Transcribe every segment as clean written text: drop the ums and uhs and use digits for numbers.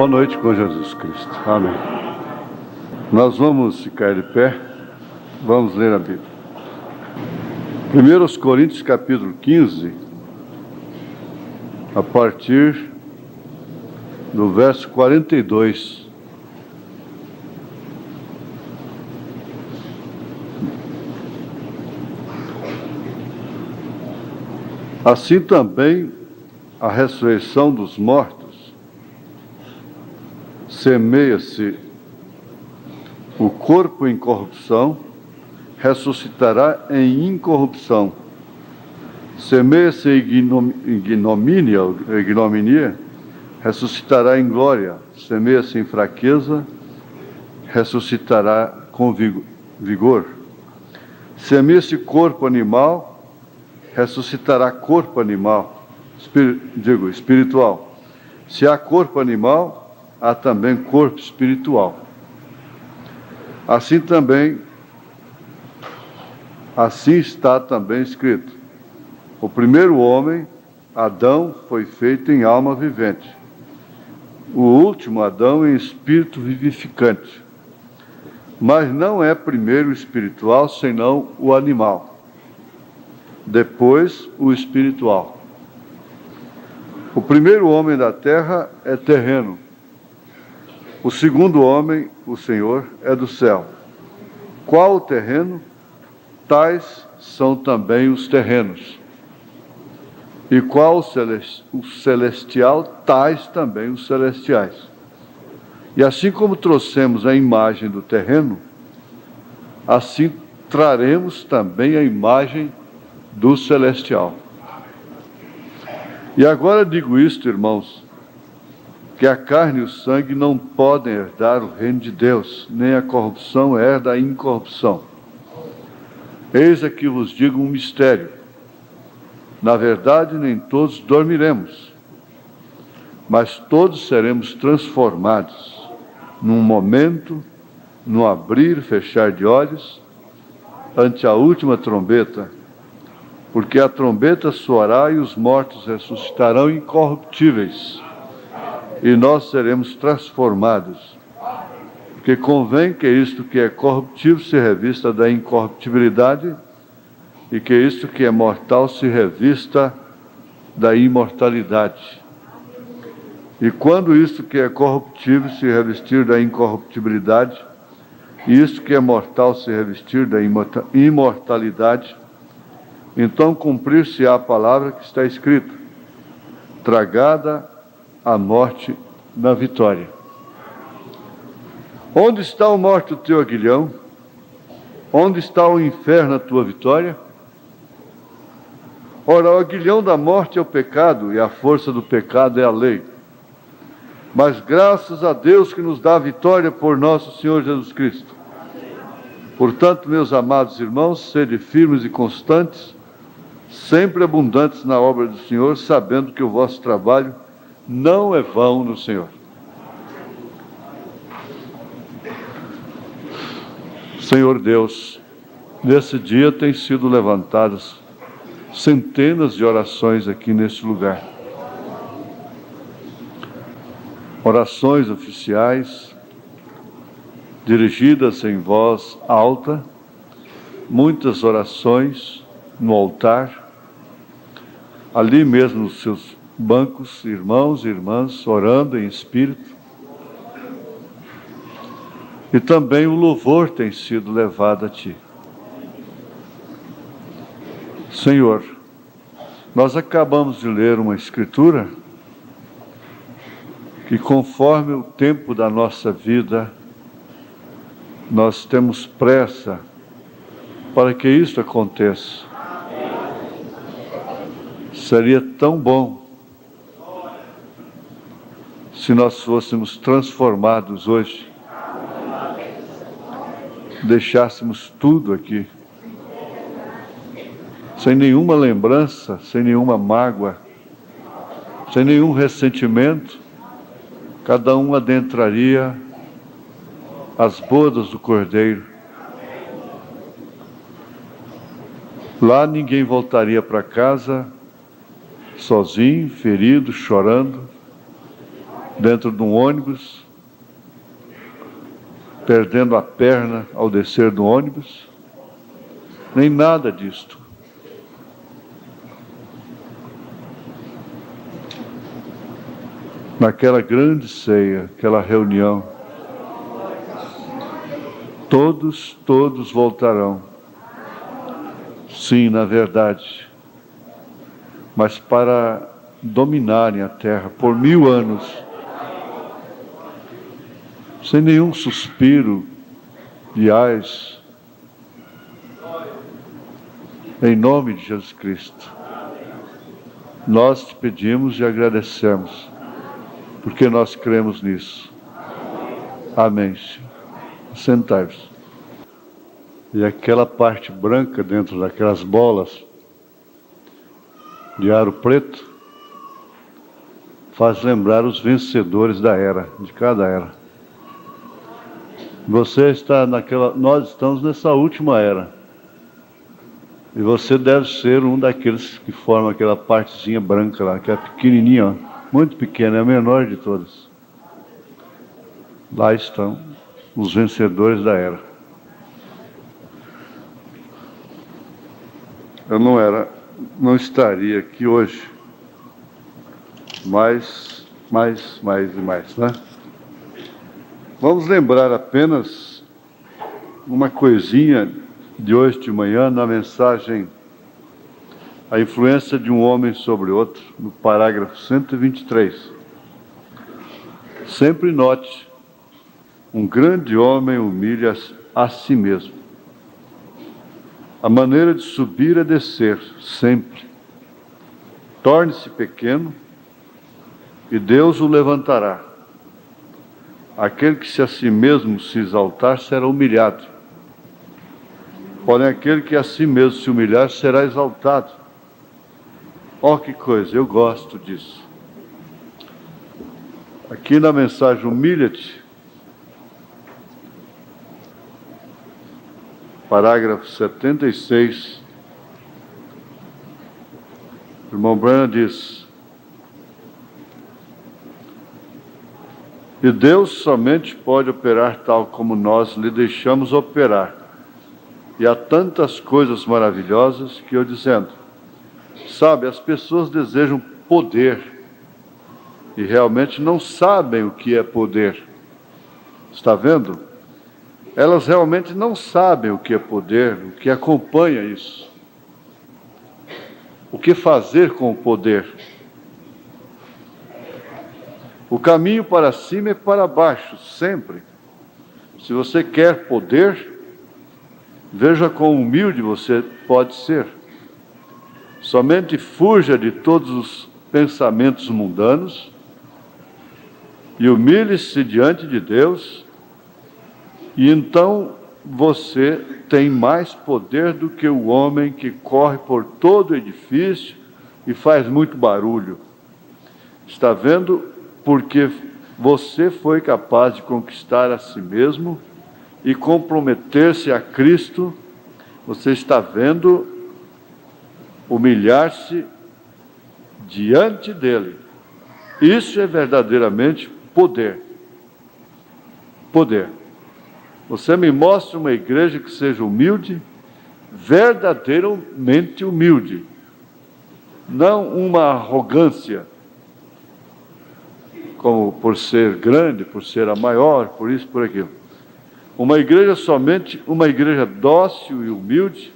boa noite com Jesus Cristo. Amém. Nós vamos ficar de pé, vamos ler a Bíblia. 1 Coríntios capítulo 15, a partir do verso 42. Assim também a ressurreição dos mortos, semeia-se o corpo em corrupção, ressuscitará em incorrupção. Semeia-se ignomínia, ressuscitará em glória. Semeia-se em fraqueza, ressuscitará com vigor. Semeia-se corpo animal, ressuscitará corpo animal, espiritual. Se há corpo animal, há também corpo espiritual. Assim está também escrito: o primeiro homem, Adão, foi feito em alma vivente. O último, Adão, em espírito vivificante. Mas não é primeiro o espiritual, senão o animal. Depois, o espiritual. O primeiro homem da terra é terreno. O segundo homem, o Senhor, é do céu. Qual o terreno? Tais são também os terrenos. E qual o celestial? Tais também os celestiais. E assim como trouxemos a imagem do terreno, assim traremos também a imagem do celestial. E agora digo isto, irmãos, que a carne e o sangue não podem herdar o reino de Deus, nem a corrupção herda a incorrupção. Eis aqui vos digo um mistério. Na verdade, nem todos dormiremos, mas todos seremos transformados num momento, num abrir e fechar de olhos, ante a última trombeta. Porque a trombeta soará e os mortos ressuscitarão incorruptíveis, e nós seremos transformados. Porque convém que isto que é corruptível se revista da incorruptibilidade, e que isto que é mortal se revista da imortalidade. E quando isto que é corruptível se revestir da incorruptibilidade, e isto que é mortal se revestir da imortalidade, então cumprir-se-á a palavra que está escrita: tragada a morte na vitória. Onde está o morte o teu aguilhão? Onde está o inferno a tua vitória? Ora, o aguilhão da morte é o pecado, e a força do pecado é a lei. Mas graças a Deus que nos dá a vitória por nosso Senhor Jesus Cristo. Portanto, meus amados irmãos, sede firmes e constantes, sempre abundantes na obra do Senhor, sabendo que o vosso trabalho não é vão no Senhor. Senhor Deus, nesse dia têm sido levantadas centenas de orações aqui neste lugar. Orações oficiais, dirigidas em voz alta, muitas orações no altar, ali mesmo nos seus bancos, irmãos e irmãs orando em espírito. E também o louvor tem sido levado a Ti. Senhor, nós acabamos de ler uma escritura que, conforme o tempo da nossa vida, nós temos pressa para que isso aconteça. Seria tão bom se nós fôssemos transformados hoje, deixássemos tudo aqui, sem nenhuma lembrança, sem nenhuma mágoa, sem nenhum ressentimento. Cada um adentraria as bodas do Cordeiro. Lá ninguém voltaria para casa sozinho, ferido, chorando, dentro de um ônibus, perdendo a perna ao descer do ônibus, nem nada disto. Naquela grande ceia, aquela reunião, todos voltarão. Sim, na verdade, mas para dominarem a terra por 1000 anos, sem nenhum suspiro de ais, em nome de Jesus Cristo. Nós te pedimos e agradecemos, porque nós cremos nisso. Amém. Sentai-vos. E aquela parte branca dentro daquelas bolas de aro preto faz lembrar os vencedores da era, de cada era. Você está nós estamos nessa última era. E você deve ser um daqueles que formam aquela partezinha branca lá, que é pequenininha, ó, muito pequena, é a menor de todas. Lá estão os vencedores da era. Eu não estaria aqui hoje, mais e mais, né? Vamos lembrar apenas uma coisinha de hoje de manhã na mensagem A Influência de um Homem sobre Outro, no parágrafo 123. Sempre note, um grande homem humilha a si mesmo. A maneira de subir é descer, sempre. Torne-se pequeno e Deus o levantará. Aquele que a si mesmo se exaltar será humilhado. Porém, aquele que a si mesmo se humilhar será exaltado. Ó, que coisa, eu gosto disso. Aqui na mensagem Humilha-te, parágrafo 76, o irmão Branham diz: e Deus somente pode operar tal como nós lhe deixamos operar. E há tantas coisas maravilhosas que eu dizendo, sabe, as pessoas desejam poder e realmente não sabem o que é poder. Está vendo? Elas realmente não sabem o que é poder, o que acompanha isso. O que fazer com o poder? O caminho para cima é para baixo, sempre. Se você quer poder, veja quão humilde você pode ser. Somente fuja de todos os pensamentos mundanos e humilhe-se diante de Deus, e então você tem mais poder do que o homem que corre por todo o edifício e faz muito barulho. Está vendo? Porque você foi capaz de conquistar a si mesmo e comprometer-se a Cristo. Você está vendo humilhar-se diante dele. Isso é verdadeiramente poder. Poder. Você me mostra uma igreja que seja humilde, verdadeiramente humilde. Não uma arrogância, como por ser grande, por ser a maior, por isso, por aquilo. Uma igreja somente, uma igreja dócil e humilde.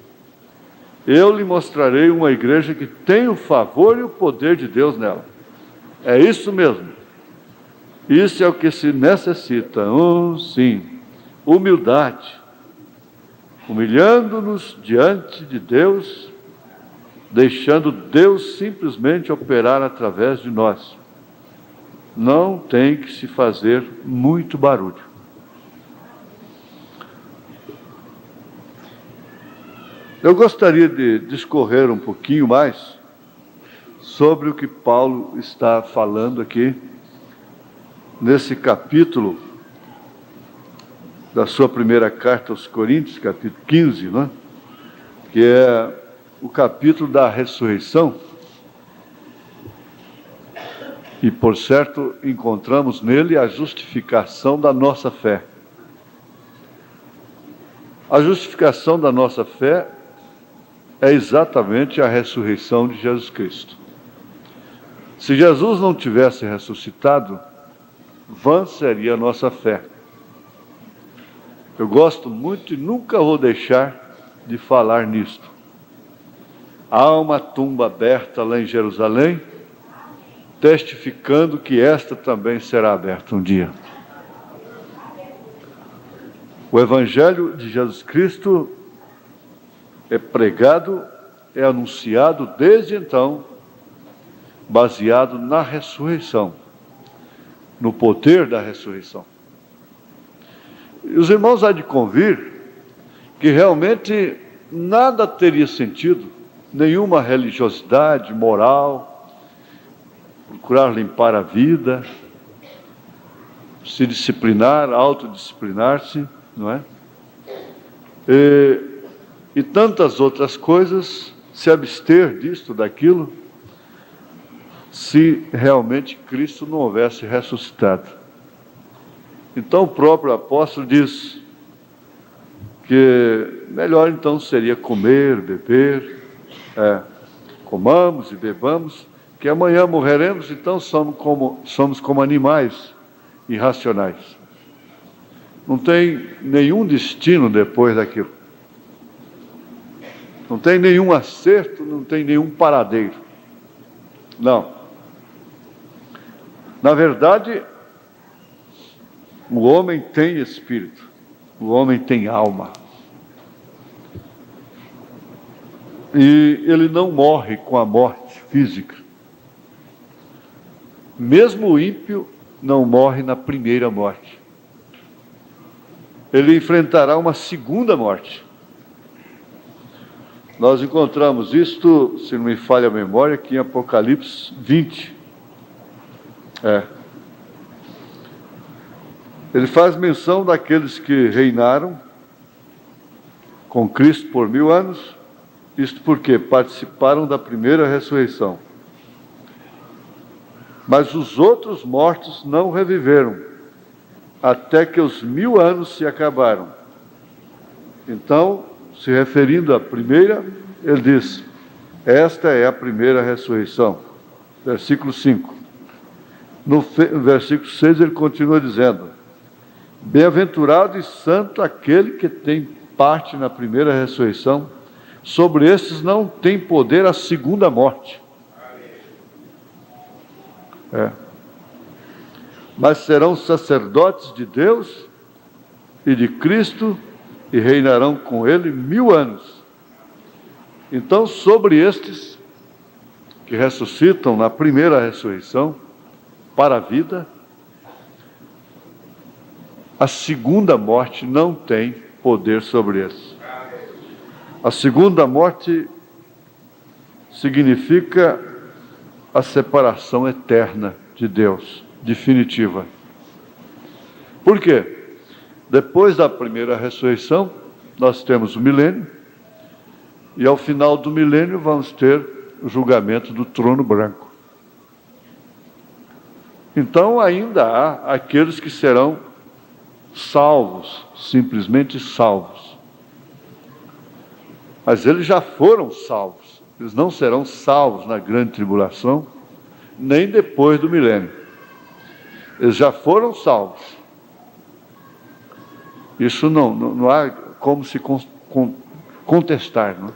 Eu lhe mostrarei uma igreja que tem o favor e o poder de Deus nela. É isso mesmo. Isso é o que se necessita. Sim, humildade. Humilhando-nos diante de Deus, deixando Deus simplesmente operar através de nós. Não tem que se fazer muito barulho. Eu gostaria de discorrer um pouquinho mais sobre o que Paulo está falando aqui, nesse capítulo da sua primeira carta aos Coríntios, capítulo 15, né? Que é o capítulo da ressurreição. E, por certo, encontramos nele a justificação da nossa fé. A justificação da nossa fé é exatamente a ressurreição de Jesus Cristo. Se Jesus não tivesse ressuscitado, vã seria a nossa fé. Eu gosto muito e nunca vou deixar de falar nisto. Há uma tumba aberta lá em Jerusalém, testificando que esta também será aberta um dia. O Evangelho de Jesus Cristo é pregado, é anunciado desde então, baseado na ressurreição, no poder da ressurreição. E os irmãos há de convir que realmente nada teria sentido, nenhuma religiosidade moral, procurar limpar a vida, se disciplinar, autodisciplinar-se, não é? E tantas outras coisas, se abster disto, daquilo, se realmente Cristo não houvesse ressuscitado. Então o próprio apóstolo diz que melhor então seria comer, beber, comamos e bebamos, que amanhã morreremos, então somos como animais irracionais. Não tem nenhum destino depois daquilo. Não tem nenhum acerto, não tem nenhum paradeiro. Não. Na verdade, o homem tem espírito, o homem tem alma. E ele não morre com a morte física. Mesmo o ímpio não morre na primeira morte. Ele enfrentará uma segunda morte. Nós encontramos isto, se não me falha a memória, aqui em Apocalipse 20. Ele faz menção daqueles que reinaram com Cristo por 1000 anos, isto porque participaram da primeira ressurreição. Mas os outros mortos não reviveram, até que os 1000 anos se acabaram. Então, se referindo à primeira, ele diz: esta é a primeira ressurreição. Versículo 5. No versículo 6 ele continua dizendo: bem-aventurado e santo aquele que tem parte na primeira ressurreição. Sobre estes não tem poder a segunda morte. Mas serão sacerdotes de Deus e de Cristo e reinarão com ele 1000 anos. Então, sobre estes que ressuscitam na primeira ressurreição para a vida, a segunda morte não tem poder sobre eles. A segunda morte significa a separação eterna de Deus, definitiva. Por quê? Depois da primeira ressurreição, nós temos o milênio, e ao final do milênio vamos ter o julgamento do trono branco. Então ainda há aqueles que serão salvos, simplesmente salvos. Mas eles já foram salvos. Eles não serão salvos na grande tribulação, nem depois do milênio. Eles já foram salvos. Isso não há como se contestar, não?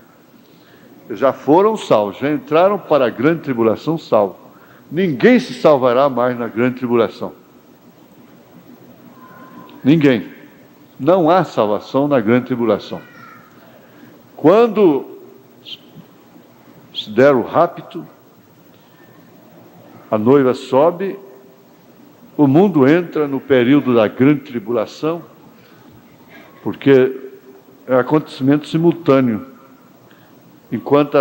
Eles já foram salvos, já entraram para a grande tribulação salvos. Ninguém se salvará mais na grande tribulação. Ninguém. Não há salvação na grande tribulação. Quando se der o rapto, a noiva sobe, o mundo entra no período da grande tribulação, porque é um acontecimento simultâneo. Enquanto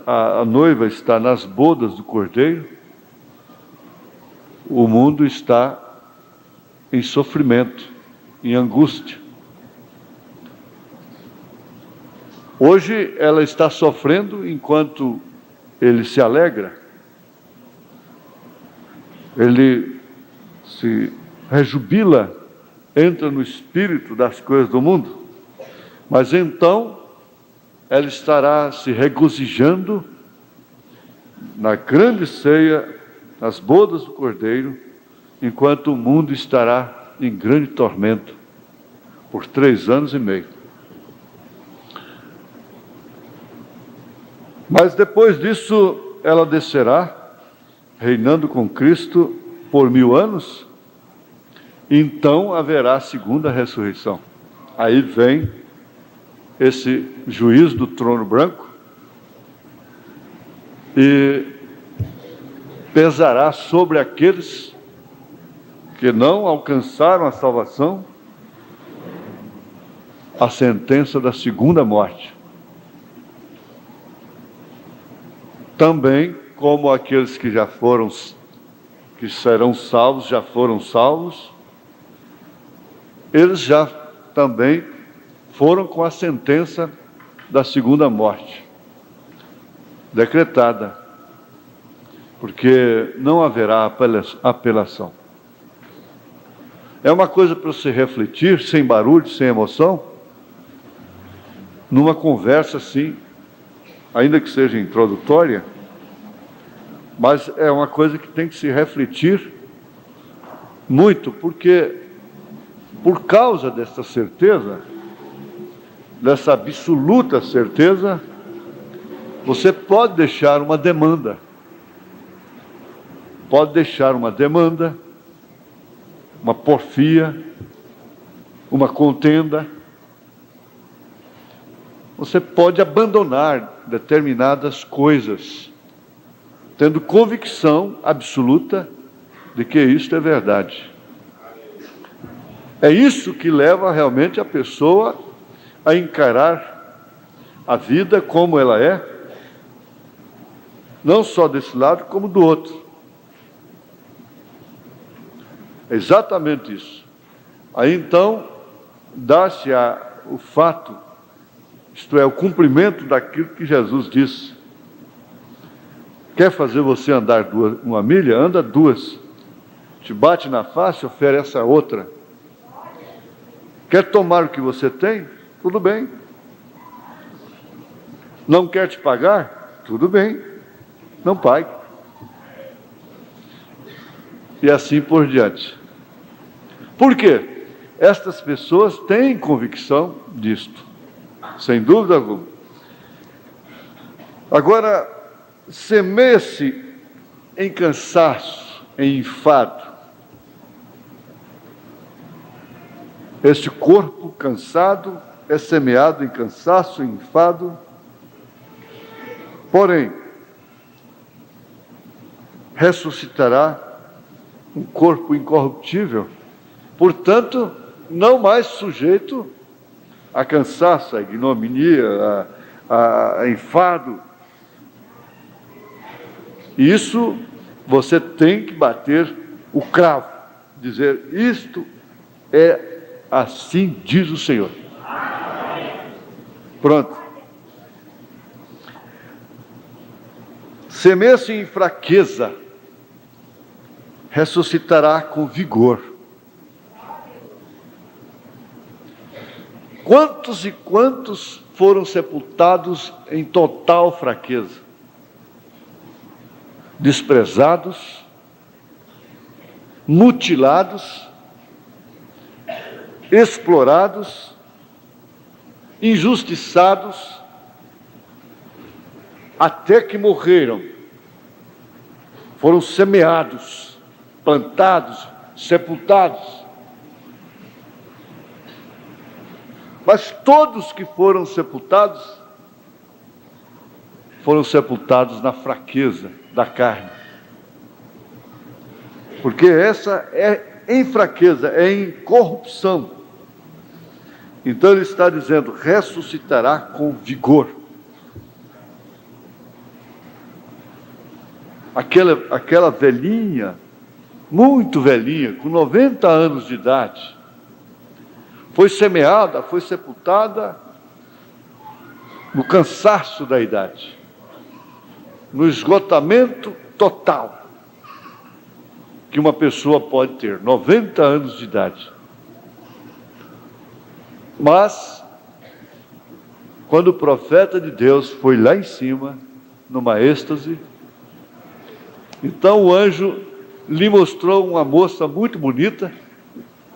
a noiva está nas bodas do Cordeiro, o mundo está em sofrimento, em angústia. Hoje ela está sofrendo enquanto ele se alegra. ele se rejubila, entra no espírito das coisas do mundo, mas então ela estará se regozijando na grande ceia, nas bodas do Cordeiro, enquanto o mundo estará em grande tormento por 3 anos e meio. Mas depois disso ela descerá, reinando com Cristo por 1000 anos, então haverá a segunda ressurreição. Aí vem esse juiz do trono branco e pesará sobre aqueles que não alcançaram a salvação a sentença da segunda morte. Também como aqueles que já foram, que serão salvos, já foram salvos, eles já também foram com a sentença da segunda morte decretada, porque não haverá apelação. É uma coisa para você refletir, sem barulho, sem emoção, numa conversa assim, ainda que seja introdutória, mas é uma coisa que tem que se refletir muito, porque por causa dessa certeza, dessa absoluta certeza, você pode deixar uma demanda. Pode deixar uma demanda, uma porfia, uma contenda. Você pode abandonar determinadas coisas, tendo convicção absoluta de que isto é verdade. É isso que leva realmente a pessoa a encarar a vida como ela é, não só desse lado, como do outro. É exatamente isso. Aí então, dá-se o fato, isto é, o cumprimento daquilo que Jesus disse. Quer fazer você andar 1 milha? Anda 2. Te bate na face, oferece a outra. Quer tomar o que você tem? Tudo bem. Não quer te pagar? Tudo bem. Não pague. E assim por diante. Por quê? Estas pessoas têm convicção disto, sem dúvida alguma. Agora, semeia-se em cansaço, em enfado. Este corpo cansado é semeado em cansaço, em enfado. Porém, ressuscitará um corpo incorruptível, portanto, não mais sujeito a cansaço, a ignominia, a enfado. E isso você tem que bater o cravo, dizer: isto é assim diz o Senhor. Pronto. Semeia-se em fraqueza, ressuscitará com vigor. Quantos e quantos foram sepultados em total fraqueza? Desprezados, mutilados, explorados, injustiçados, até que morreram. Foram semeados, plantados, sepultados. Mas todos que foram sepultados na fraqueza da carne. Porque essa é em fraqueza, é em corrupção. Então ele está dizendo: ressuscitará com vigor. Aquela velhinha, muito velhinha, com 90 anos de idade, foi semeada, foi sepultada no cansaço da idade, no esgotamento total, que uma pessoa pode ter, 90 anos de idade. Mas, quando o profeta de Deus foi lá em cima, numa êxtase, então o anjo lhe mostrou uma moça muito bonita,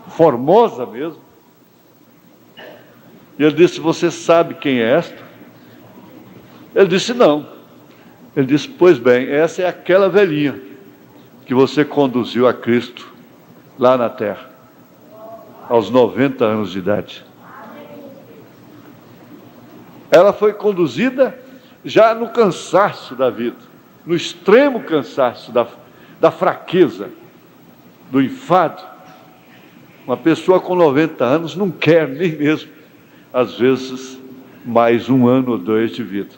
formosa mesmo, e ele disse: você sabe quem é esta? Ele disse: não. Ele disse: pois bem, essa é aquela velhinha que você conduziu a Cristo lá na terra, aos 90 anos de idade. Ela foi conduzida já no cansaço da vida, no extremo cansaço da fraqueza, do enfado. Uma pessoa com 90 anos não quer nem mesmo, às vezes, mais 1 ano ou 2 de vida.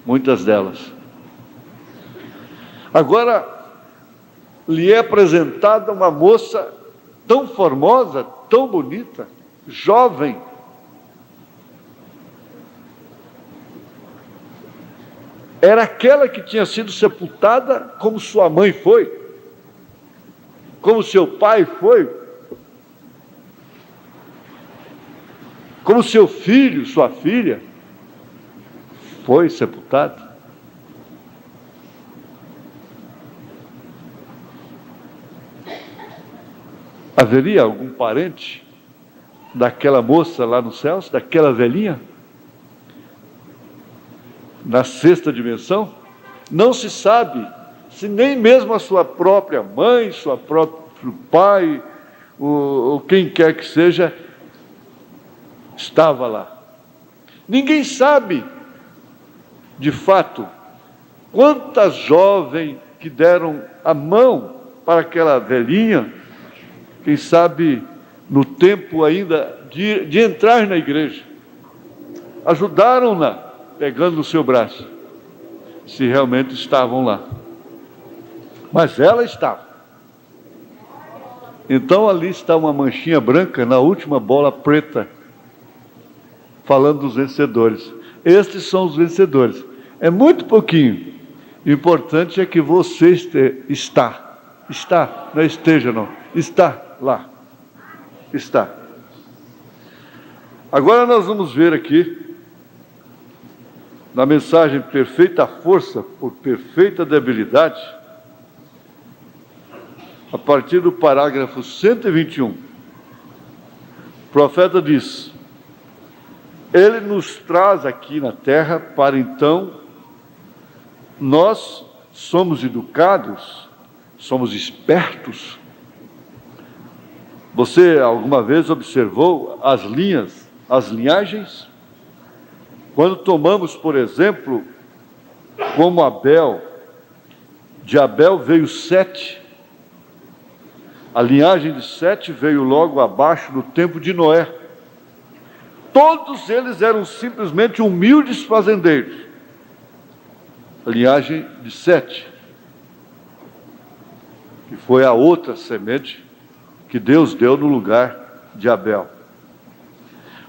Muitas delas. Agora, lhe é apresentada uma moça tão formosa, tão bonita, jovem. Era aquela que tinha sido sepultada como sua mãe foi, como seu pai foi, como seu filho, sua filha, foi sepultado. Haveria algum parente daquela moça lá nos céus, daquela velhinha? Na sexta dimensão? Não se sabe se nem mesmo a sua própria mãe, seu próprio pai, ou quem quer que seja, estava lá. Ninguém sabe, de fato, quantas jovens que deram a mão para aquela velhinha, quem sabe no tempo ainda de entrar na igreja, ajudaram-na, pegando no seu braço, se realmente estavam lá. Mas ela estava. Então ali está uma manchinha branca na última bola preta, falando dos vencedores. Estes são os vencedores. É muito pouquinho. O importante é que você está, não é esteja não, está lá, está. Agora nós vamos ver aqui, na mensagem Perfeita Força por Perfeita Debilidade, a partir do parágrafo 121, o profeta diz: ele nos traz aqui na terra para então nós somos educados, somos espertos. Você alguma vez observou as linhas, as linhagens? Quando tomamos, por exemplo, como Abel, de Abel veio Sete, a linhagem de Sete veio logo abaixo no tempo de Noé. Todos eles eram simplesmente humildes fazendeiros. A linhagem de Sete, que foi a outra semente que Deus deu no lugar de Abel.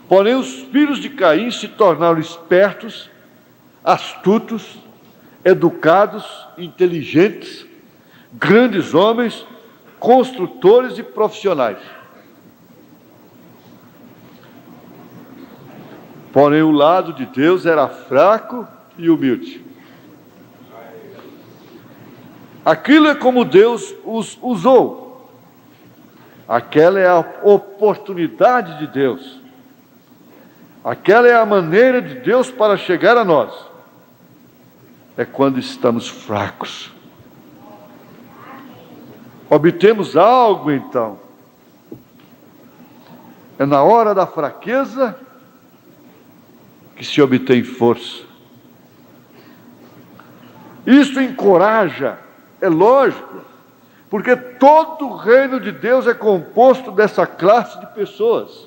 Porém, os filhos de Caim se tornaram espertos, astutos, educados, inteligentes, grandes homens, construtores e profissionais. Porém, o lado de Deus era fraco e humilde. Aquilo é como Deus os usou. Aquela é a oportunidade de Deus. Aquela é a maneira de Deus para chegar a nós. É quando estamos fracos. Obtemos algo então. É na hora da fraqueza que se obtém força. Isso encoraja, é lógico, porque todo o reino de Deus é composto dessa classe de pessoas.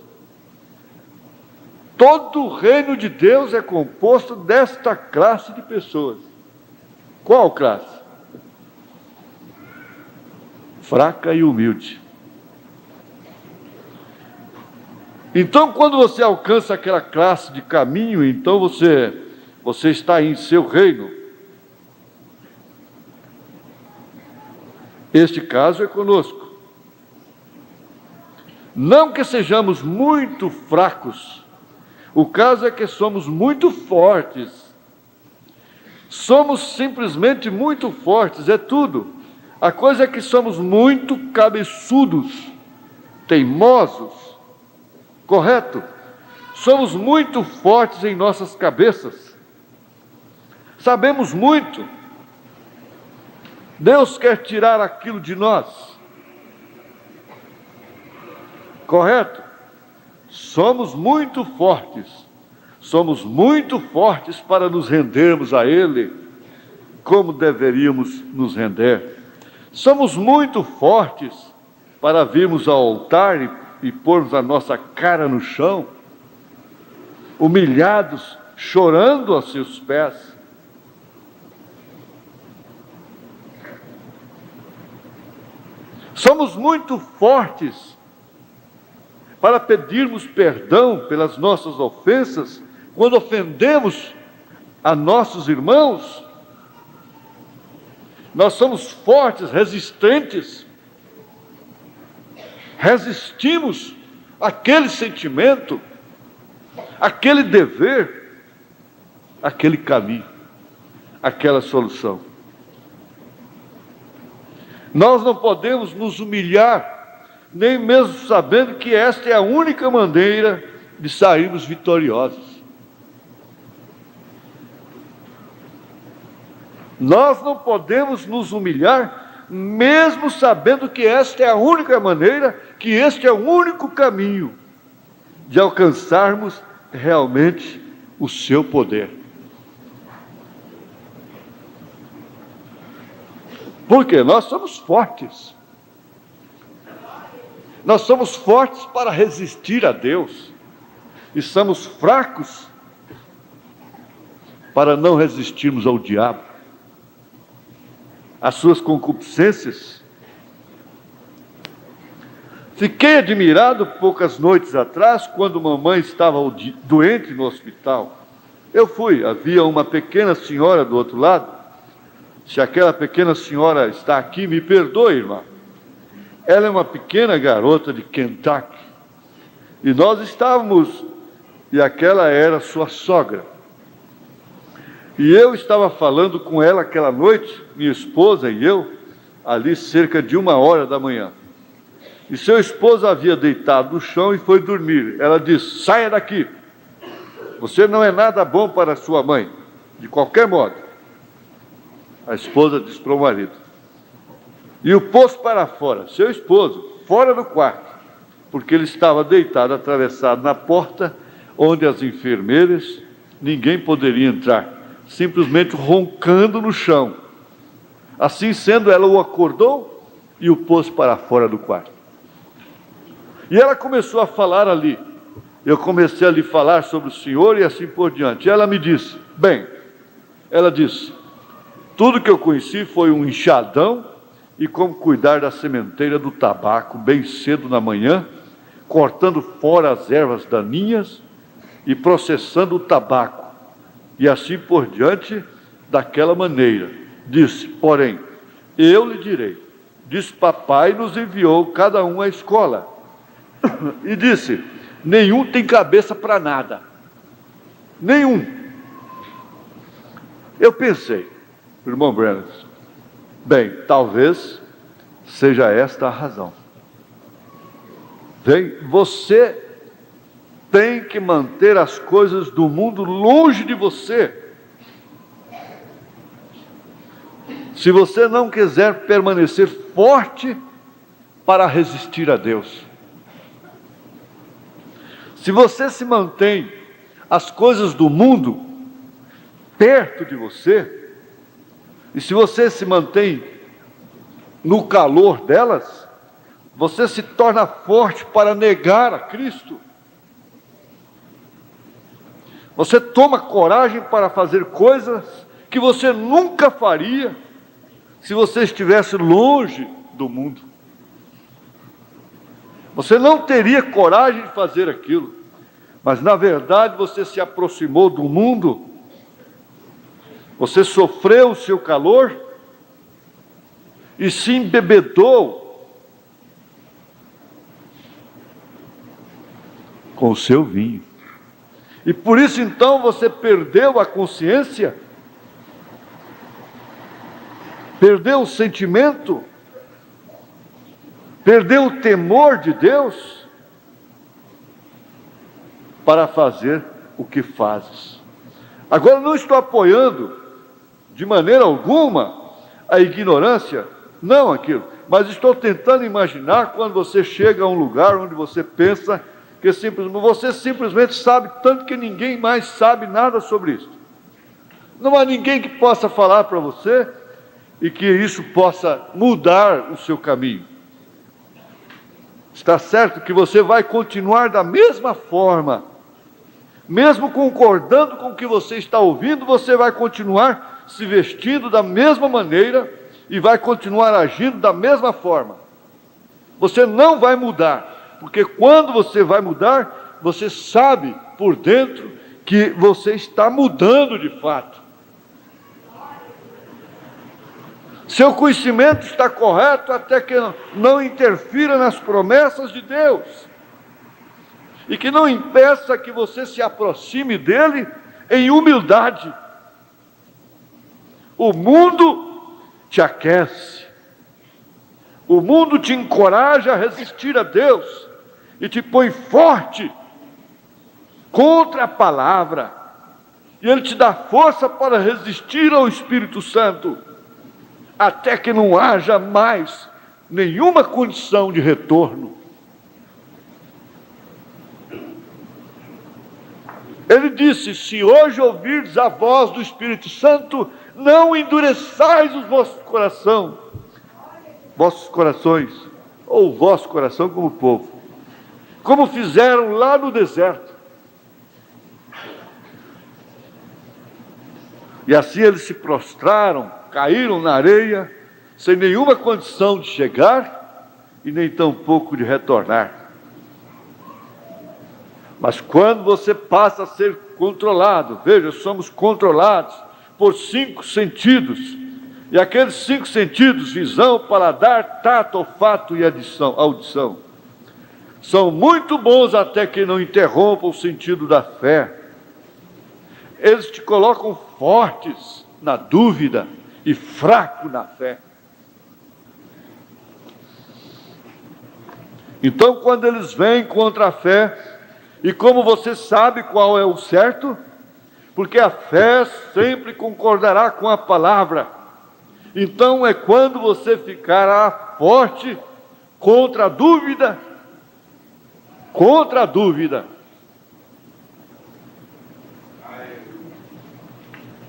Todo o reino de Deus é composto desta classe de pessoas. Qual classe? Fraca e humilde. Então, quando você alcança aquela classe de caminho, então você está em seu reino. Este caso é conosco. Não que sejamos muito fracos, o caso é que somos muito fortes. Somos simplesmente muito fortes, é tudo. A coisa é que somos muito cabeçudos, teimosos, correto? Somos muito fortes em nossas cabeças. Sabemos muito. Deus quer tirar aquilo de nós. Correto? Somos muito fortes. Somos muito fortes para nos rendermos a Ele como deveríamos nos render. Somos muito fortes para virmos ao altar e pormos a nossa cara no chão, humilhados, chorando aos seus pés. Somos muito fortes para pedirmos perdão pelas nossas ofensas, quando ofendemos a nossos irmãos. Nós somos fortes, resistentes. Resistimos àquele sentimento, àquele dever, àquele caminho, àquela solução. Nós não podemos nos humilhar, nem mesmo sabendo que esta é a única maneira de sairmos vitoriosos. Nós não podemos nos humilhar, mesmo sabendo que esta é a única maneira, que este é o único caminho de alcançarmos realmente o seu poder. Porque nós somos fortes. Nós somos fortes para resistir a Deus. E somos fracos para não resistirmos ao diabo, às suas concupiscências. Fiquei admirado poucas noites atrás, quando mamãe estava doente no hospital. Eu fui, havia uma pequena senhora do outro lado. Se aquela pequena senhora está aqui, me perdoe, irmã. Ela é uma pequena garota de Kentucky. E nós estávamos, e aquela era sua sogra. E eu estava falando com ela aquela noite, minha esposa e eu, ali cerca de 1h da manhã. E seu esposo havia deitado no chão e foi dormir. Ela disse: saia daqui. Você não é nada bom para sua mãe, de qualquer modo. A esposa disse para o marido. E o pôs para fora, seu esposo, fora do quarto, porque ele estava deitado, atravessado na porta, onde as enfermeiras, ninguém poderia entrar, simplesmente roncando no chão. Assim sendo, ela o acordou e o pôs para fora do quarto. E ela começou a falar ali. Eu comecei a lhe falar sobre o Senhor e assim por diante. E ela me disse, ela disse, tudo que eu conheci foi um enxadão e como cuidar da sementeira do tabaco bem cedo na manhã, cortando fora as ervas daninhas e processando o tabaco. E assim por diante, daquela maneira. Disse, porém, eu lhe direi, disse, papai nos enviou cada um à escola. E disse, nenhum tem cabeça para nada. Nenhum. Eu pensei, irmão Brennan, talvez seja esta a razão. Você tem que manter as coisas do mundo longe de você. Se você não quiser permanecer forte para resistir a Deus. Se você se mantém as coisas do mundo perto de você, e se você se mantém no calor delas, você se torna forte para negar a Cristo. Você toma coragem para fazer coisas que você nunca faria se você estivesse longe do mundo. Você não teria coragem de fazer aquilo, mas na verdade você se aproximou do mundo, você sofreu o seu calor e se embebedou com o seu vinho. E por isso então você perdeu a consciência, perdeu o sentimento, perdeu o temor de Deus para fazer o que fazes. Agora, não estou apoiando de maneira alguma a ignorância, não aquilo, mas estou tentando imaginar quando você chega a um lugar onde você pensa que você simplesmente sabe tanto que ninguém mais sabe nada sobre isso. Não há ninguém que possa falar para você e que isso possa mudar o seu caminho. Está certo que você vai continuar da mesma forma, mesmo concordando com o que você está ouvindo, você vai continuar se vestindo da mesma maneira e vai continuar agindo da mesma forma. Você não vai mudar, porque quando você vai mudar, você sabe por dentro que você está mudando de fato. Seu conhecimento está correto até que não interfira nas promessas de Deus e que não impeça que você se aproxime dele em humildade. O mundo te aquece, o mundo te encoraja a resistir a Deus e te põe forte contra a palavra, e ele te dá força para resistir ao Espírito Santo, até que não haja mais nenhuma condição de retorno. Ele disse: se hoje ouvirdes a voz do Espírito Santo, não endureçais os vossos corações, ou o vosso coração como povo, como fizeram lá no deserto. E assim eles se prostraram, caíram na areia, sem nenhuma condição de chegar e nem tampouco de retornar. Mas quando você passa a ser controlado, veja, somos controlados por 5 sentidos, e aqueles 5 sentidos, visão, paladar, tato, olfato e audição, são muito bons até que não interrompam o sentido da fé. Eles te colocam fortes na dúvida e fraco na fé. Então, quando eles vêm contra a fé, e como você sabe qual é o certo, porque a fé sempre concordará com a palavra, então é quando você ficará forte contra a dúvida,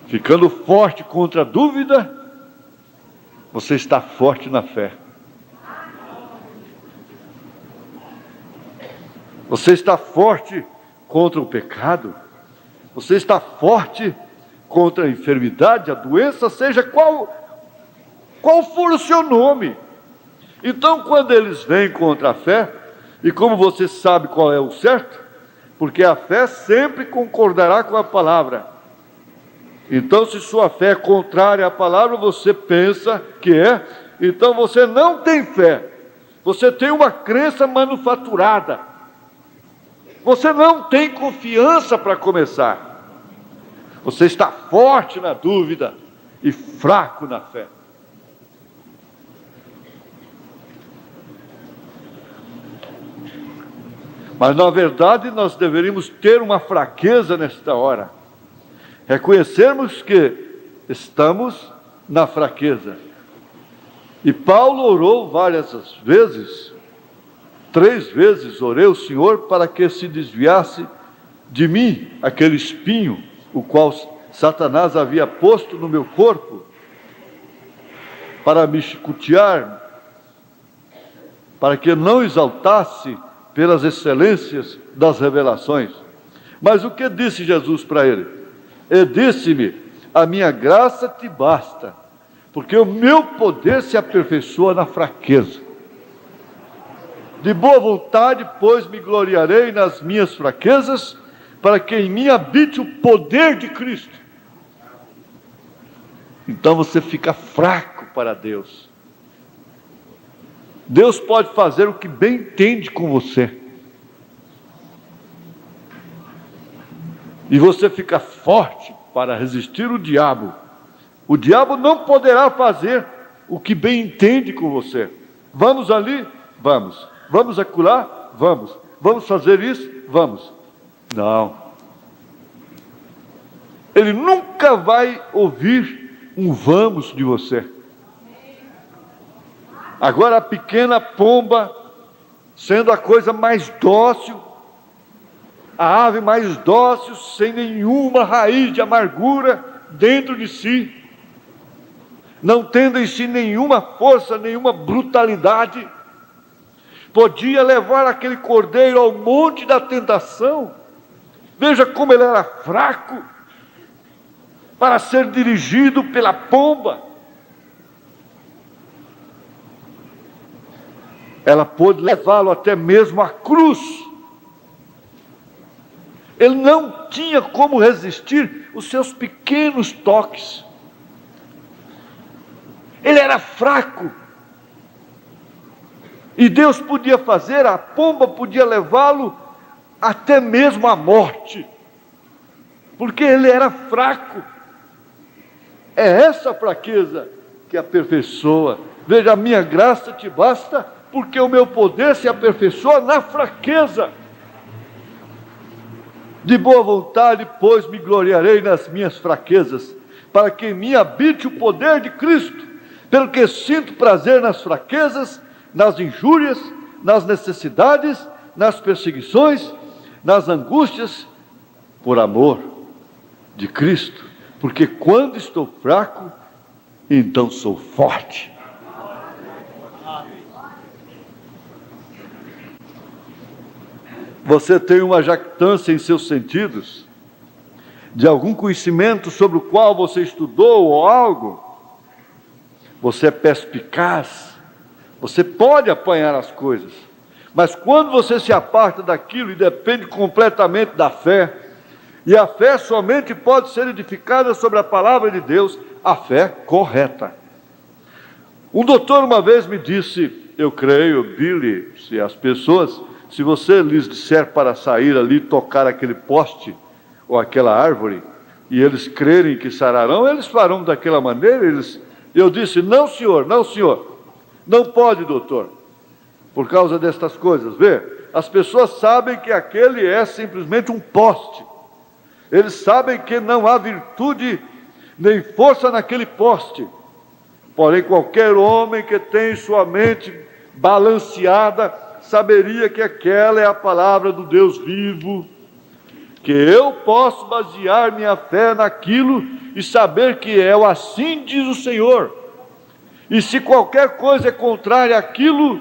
ficando forte contra a dúvida, você está forte na fé. Você está forte contra o pecado. Você está forte contra a enfermidade, a doença, seja qual for o seu nome. Então, quando eles vêm contra a fé, e como você sabe qual é o certo, porque a fé sempre concordará com a palavra. Então, se sua fé é contrária à palavra, você pensa que é, então você não tem fé. Você tem uma crença manufaturada. Você não tem confiança para começar. Você está forte na dúvida e fraco na fé. Mas na verdade nós deveríamos ter uma fraqueza nesta hora. Reconhecermos que estamos na fraqueza. E Paulo orou várias vezes, 3 vezes orei ao Senhor para que se desviasse de mim aquele espinho, o qual Satanás havia posto no meu corpo, para me chicotear, para que não exaltasse pelas excelências das revelações. Mas o que disse Jesus para ele? Ele disse-me: a minha graça te basta, porque o meu poder se aperfeiçoa na fraqueza. De boa vontade, pois, me gloriarei nas minhas fraquezas, para que em mim habite o poder de Cristo. Então você fica fraco para Deus, Deus pode fazer o que bem entende com você. E você fica forte para resistir o diabo. O diabo não poderá fazer o que bem entende com você. Vamos ali? Vamos. Vamos acolá? Vamos. Vamos fazer isso? Vamos. Não. Ele nunca vai ouvir um vamos de você. Agora a pequena pomba, sendo a coisa mais dócil, a ave mais dócil, sem nenhuma raiz de amargura dentro de si, não tendo em si nenhuma força, nenhuma brutalidade, podia levar aquele cordeiro ao monte da tentação. Veja como ele era fraco para ser dirigido pela pomba. Ela pôde levá-lo até mesmo à cruz. Ele não tinha como resistir os seus pequenos toques. Ele era fraco. E Deus podia fazer, a pomba podia levá-lo até mesmo à morte. Porque ele era fraco. É essa fraqueza que aperfeiçoa. Veja, a minha graça te basta, porque o meu poder se aperfeiçoa na fraqueza. De boa vontade, pois, me gloriarei nas minhas fraquezas, para que em mim habite o poder de Cristo, pelo que sinto prazer nas fraquezas, nas injúrias, nas necessidades, nas perseguições, nas angústias, por amor de Cristo, porque quando estou fraco, então sou forte. Você tem uma jactância em seus sentidos, de algum conhecimento sobre o qual você estudou ou algo, você é perspicaz, você pode apanhar as coisas, mas quando você se aparta daquilo e depende completamente da fé, e a fé somente pode ser edificada sobre a palavra de Deus, a fé correta. Um doutor uma vez me disse, eu creio, Billy, se as pessoas... Se você lhes disser para sair ali, tocar aquele poste ou aquela árvore, e eles crerem que sararão, eles farão daquela maneira. Eu disse, não senhor, não senhor, não pode doutor, por causa destas coisas. Vê, as pessoas sabem que aquele é simplesmente um poste, eles sabem que não há virtude nem força naquele poste, porém qualquer homem que tem sua mente balanceada, saberia que aquela é a palavra do Deus vivo, que eu posso basear minha fé naquilo e saber que é o assim diz o Senhor. E se qualquer coisa é contrária àquilo,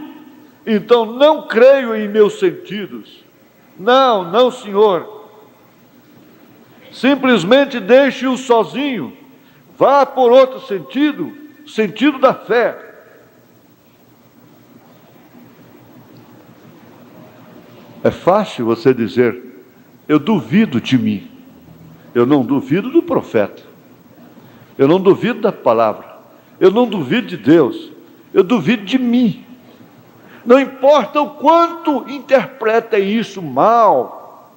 então não creio em meus sentidos. Não, não, Senhor. Simplesmente deixe-o sozinho. Vá por outro sentido, sentido da fé. É fácil você dizer, eu duvido de mim. Eu não duvido do profeta. Eu não duvido da palavra. Eu não duvido de Deus. Eu duvido de mim. Não importa o quanto interpretem isso mal.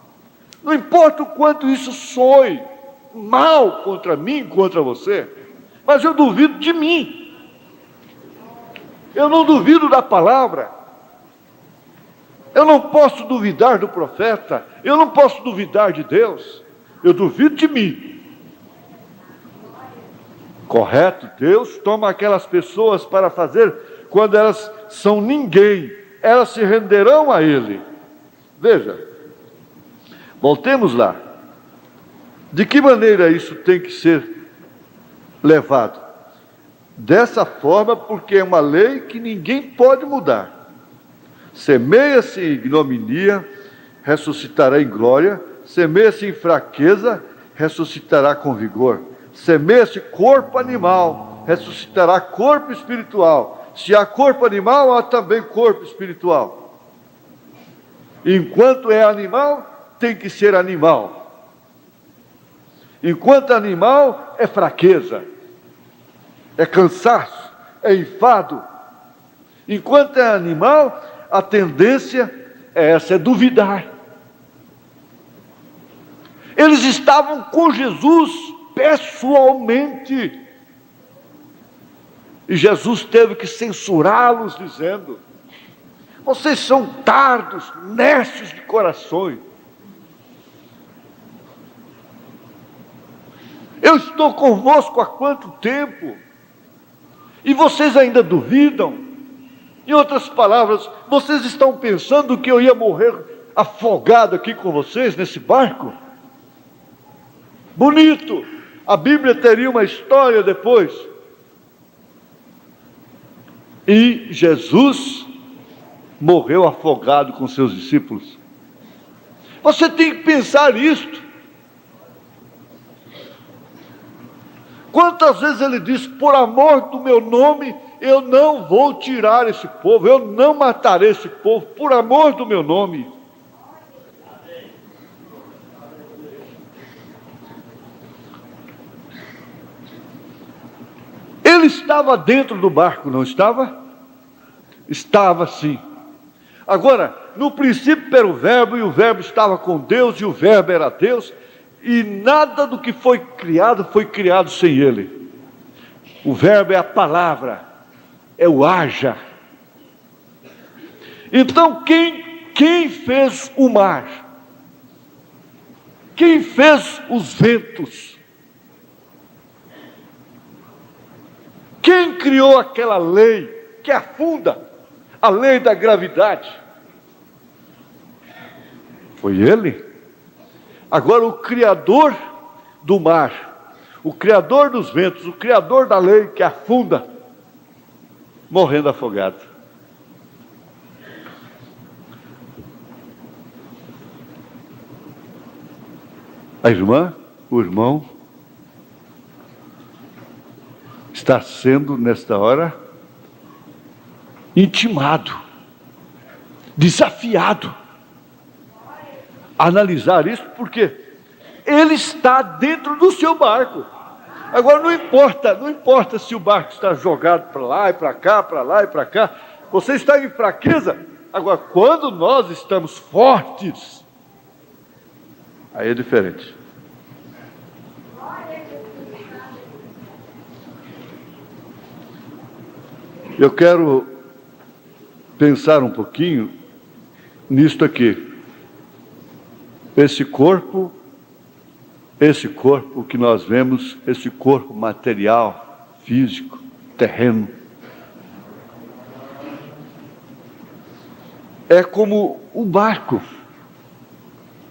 Não importa o quanto isso soe mal contra mim, contra você. Mas eu duvido de mim. Eu não duvido da palavra. Eu não posso duvidar do profeta, eu não posso duvidar de Deus, eu duvido de mim. Correto? Deus toma aquelas pessoas para fazer quando elas são ninguém, elas se renderão a Ele. Veja, voltemos lá. De que maneira isso tem que ser levado? Dessa forma, porque é uma lei que ninguém pode mudar. Semeia-se em ignominia, ressuscitará em glória. Semeia-se em fraqueza, ressuscitará com vigor. Semeia-se corpo animal, ressuscitará corpo espiritual. Se há corpo animal, há também corpo espiritual. Enquanto é animal, tem que ser animal. Enquanto animal, é fraqueza, é cansaço, é enfado. Enquanto é animal, a tendência é essa, é duvidar. Eles estavam com Jesus pessoalmente. E Jesus teve que censurá-los, dizendo: vocês são tardos, necios de corações. Eu estou convosco há quanto tempo? E vocês ainda duvidam? Em outras palavras, vocês estão pensando que eu ia morrer afogado aqui com vocês, nesse barco? Bonito! A Bíblia teria uma história depois. E Jesus morreu afogado com seus discípulos. Você tem que pensar isto. Quantas vezes ele disse: por amor do meu nome, eu não vou tirar esse povo, eu não matarei esse povo, por amor do meu nome. Ele estava dentro do barco, não estava? Estava sim. Agora, no princípio era o Verbo, e o Verbo estava com Deus, e o Verbo era Deus, e nada do que foi criado sem Ele. O Verbo é a palavra, é o haja. Então, quem fez o mar? Quem fez os ventos? Quem criou aquela lei que afunda, a lei da gravidade? Foi Ele. Agora, o Criador do mar, o Criador dos ventos, o Criador da lei que afunda, morrendo afogado. A irmã, o irmão, está sendo, nesta hora, intimado, desafiado a analisar isso, porque ele está dentro do seu barco. Agora não importa se o barco está jogado para lá e para cá, para lá e para cá, você está em fraqueza. Agora, quando nós estamos fortes, aí é diferente. Eu quero pensar um pouquinho nisto aqui. Esse corpo que nós vemos, esse corpo material, físico, terreno, é como um barco.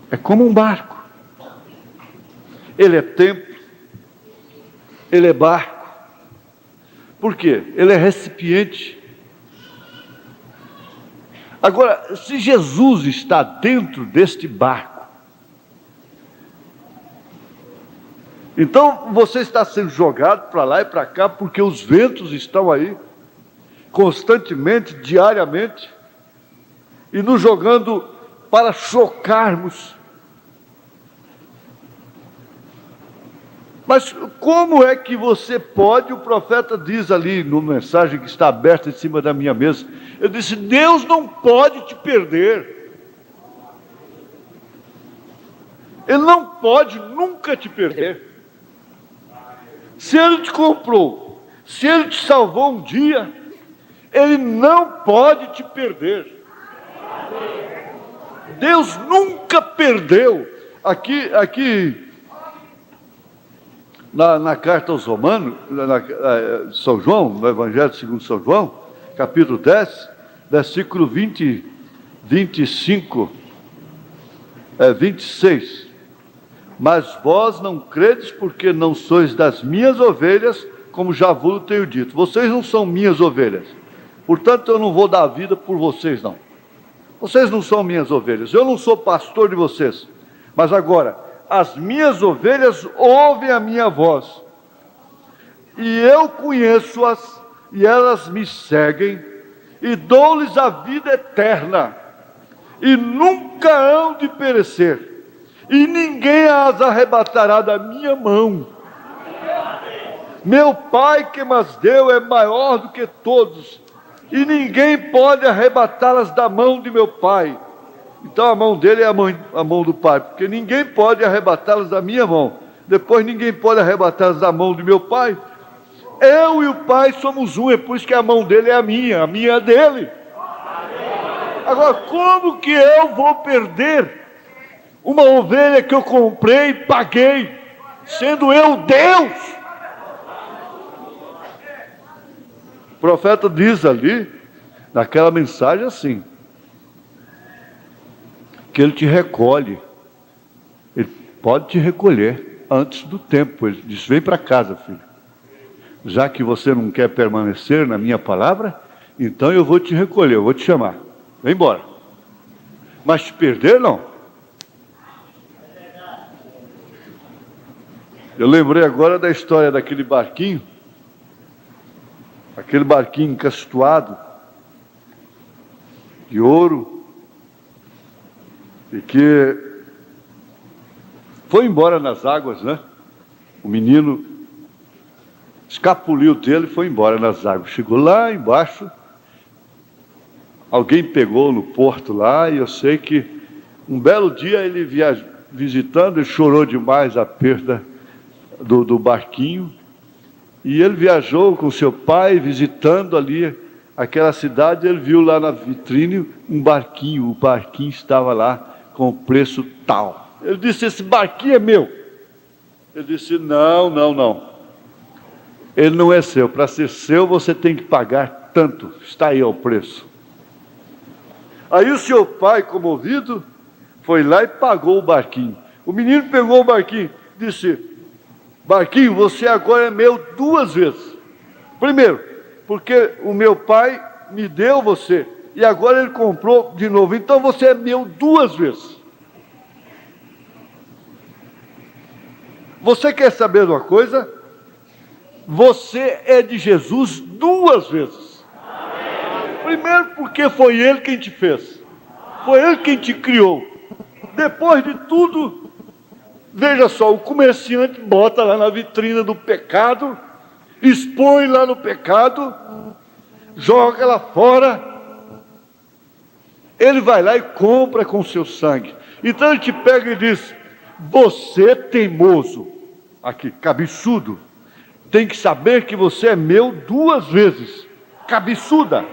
É como um barco. Ele é templo, ele é barco. Por quê? Ele é recipiente. Agora, se Jesus está dentro deste barco, então você está sendo jogado para lá e para cá, porque os ventos estão aí, constantemente, diariamente, e nos jogando para chocarmos. Mas como é que você pode, o profeta diz ali, no mensagem que está aberta em cima da minha mesa, ele disse: Deus não pode te perder. Ele não pode nunca te perder. Se Ele te comprou, se Ele te salvou um dia, Ele não pode te perder. Deus nunca perdeu. Aqui na carta aos Romanos, São João, no Evangelho segundo São João, capítulo 10, versículo 26. Mas vós não credes, porque não sois das minhas ovelhas, como já vos tenho dito. Vocês não são minhas ovelhas, portanto eu não vou dar vida por vocês, não. Vocês não são minhas ovelhas, eu não sou pastor de vocês. Mas agora, as minhas ovelhas ouvem a minha voz, e eu conheço-as, e elas me seguem, e dou-lhes a vida eterna, e nunca hão de perecer, e ninguém as arrebatará da minha mão. Meu Pai que mas deu é maior do que todos, e ninguém pode arrebatá-las da mão de meu Pai. Então a mão dele é a mão do Pai, porque ninguém pode arrebatá-las da minha mão. Depois ninguém pode arrebatá-las da mão de meu Pai. Eu e o Pai somos um, é por isso que a mão dele é a minha é a dele. Agora, como que eu vou perder uma ovelha que eu comprei e paguei, sendo eu Deus? O profeta diz ali, naquela mensagem assim, que ele te recolhe, ele pode te recolher antes do tempo. Ele diz: vem para casa, filho, já que você não quer permanecer na minha palavra, então eu vou te recolher, eu vou te chamar, vem embora. Mas te perder, não. Eu lembrei agora da história daquele barquinho encastuado de ouro, e que foi embora nas águas, né? O menino escapuliu dele e foi embora nas águas. Chegou lá embaixo, alguém pegou no porto lá, e eu sei que um belo dia ele visitando, ele chorou demais a perda do barquinho, e ele viajou com seu pai, visitando ali aquela cidade. Ele viu lá na vitrine um barquinho, o barquinho estava lá com o preço tal. Ele disse: esse barquinho é meu. Ele disse: não, ele não é seu, para ser seu você tem que pagar tanto, está aí o preço. Aí o seu pai, comovido, foi lá e pagou o barquinho. O menino pegou o barquinho, disse: barquinho, você agora é meu 2 vezes. Primeiro, porque o meu pai me deu você, e agora ele comprou de novo, então você é meu 2 vezes. Você quer saber de uma coisa? Você é de Jesus 2 vezes. Primeiro, porque foi ele quem te fez, foi ele quem te criou. Depois de tudo, veja só, o comerciante bota lá na vitrina do pecado, expõe lá no pecado, joga lá fora, ele vai lá e compra com seu sangue. Então ele te pega e diz: você teimoso, aqui, cabeçudo, tem que saber que você é meu 2 vezes, cabeçuda,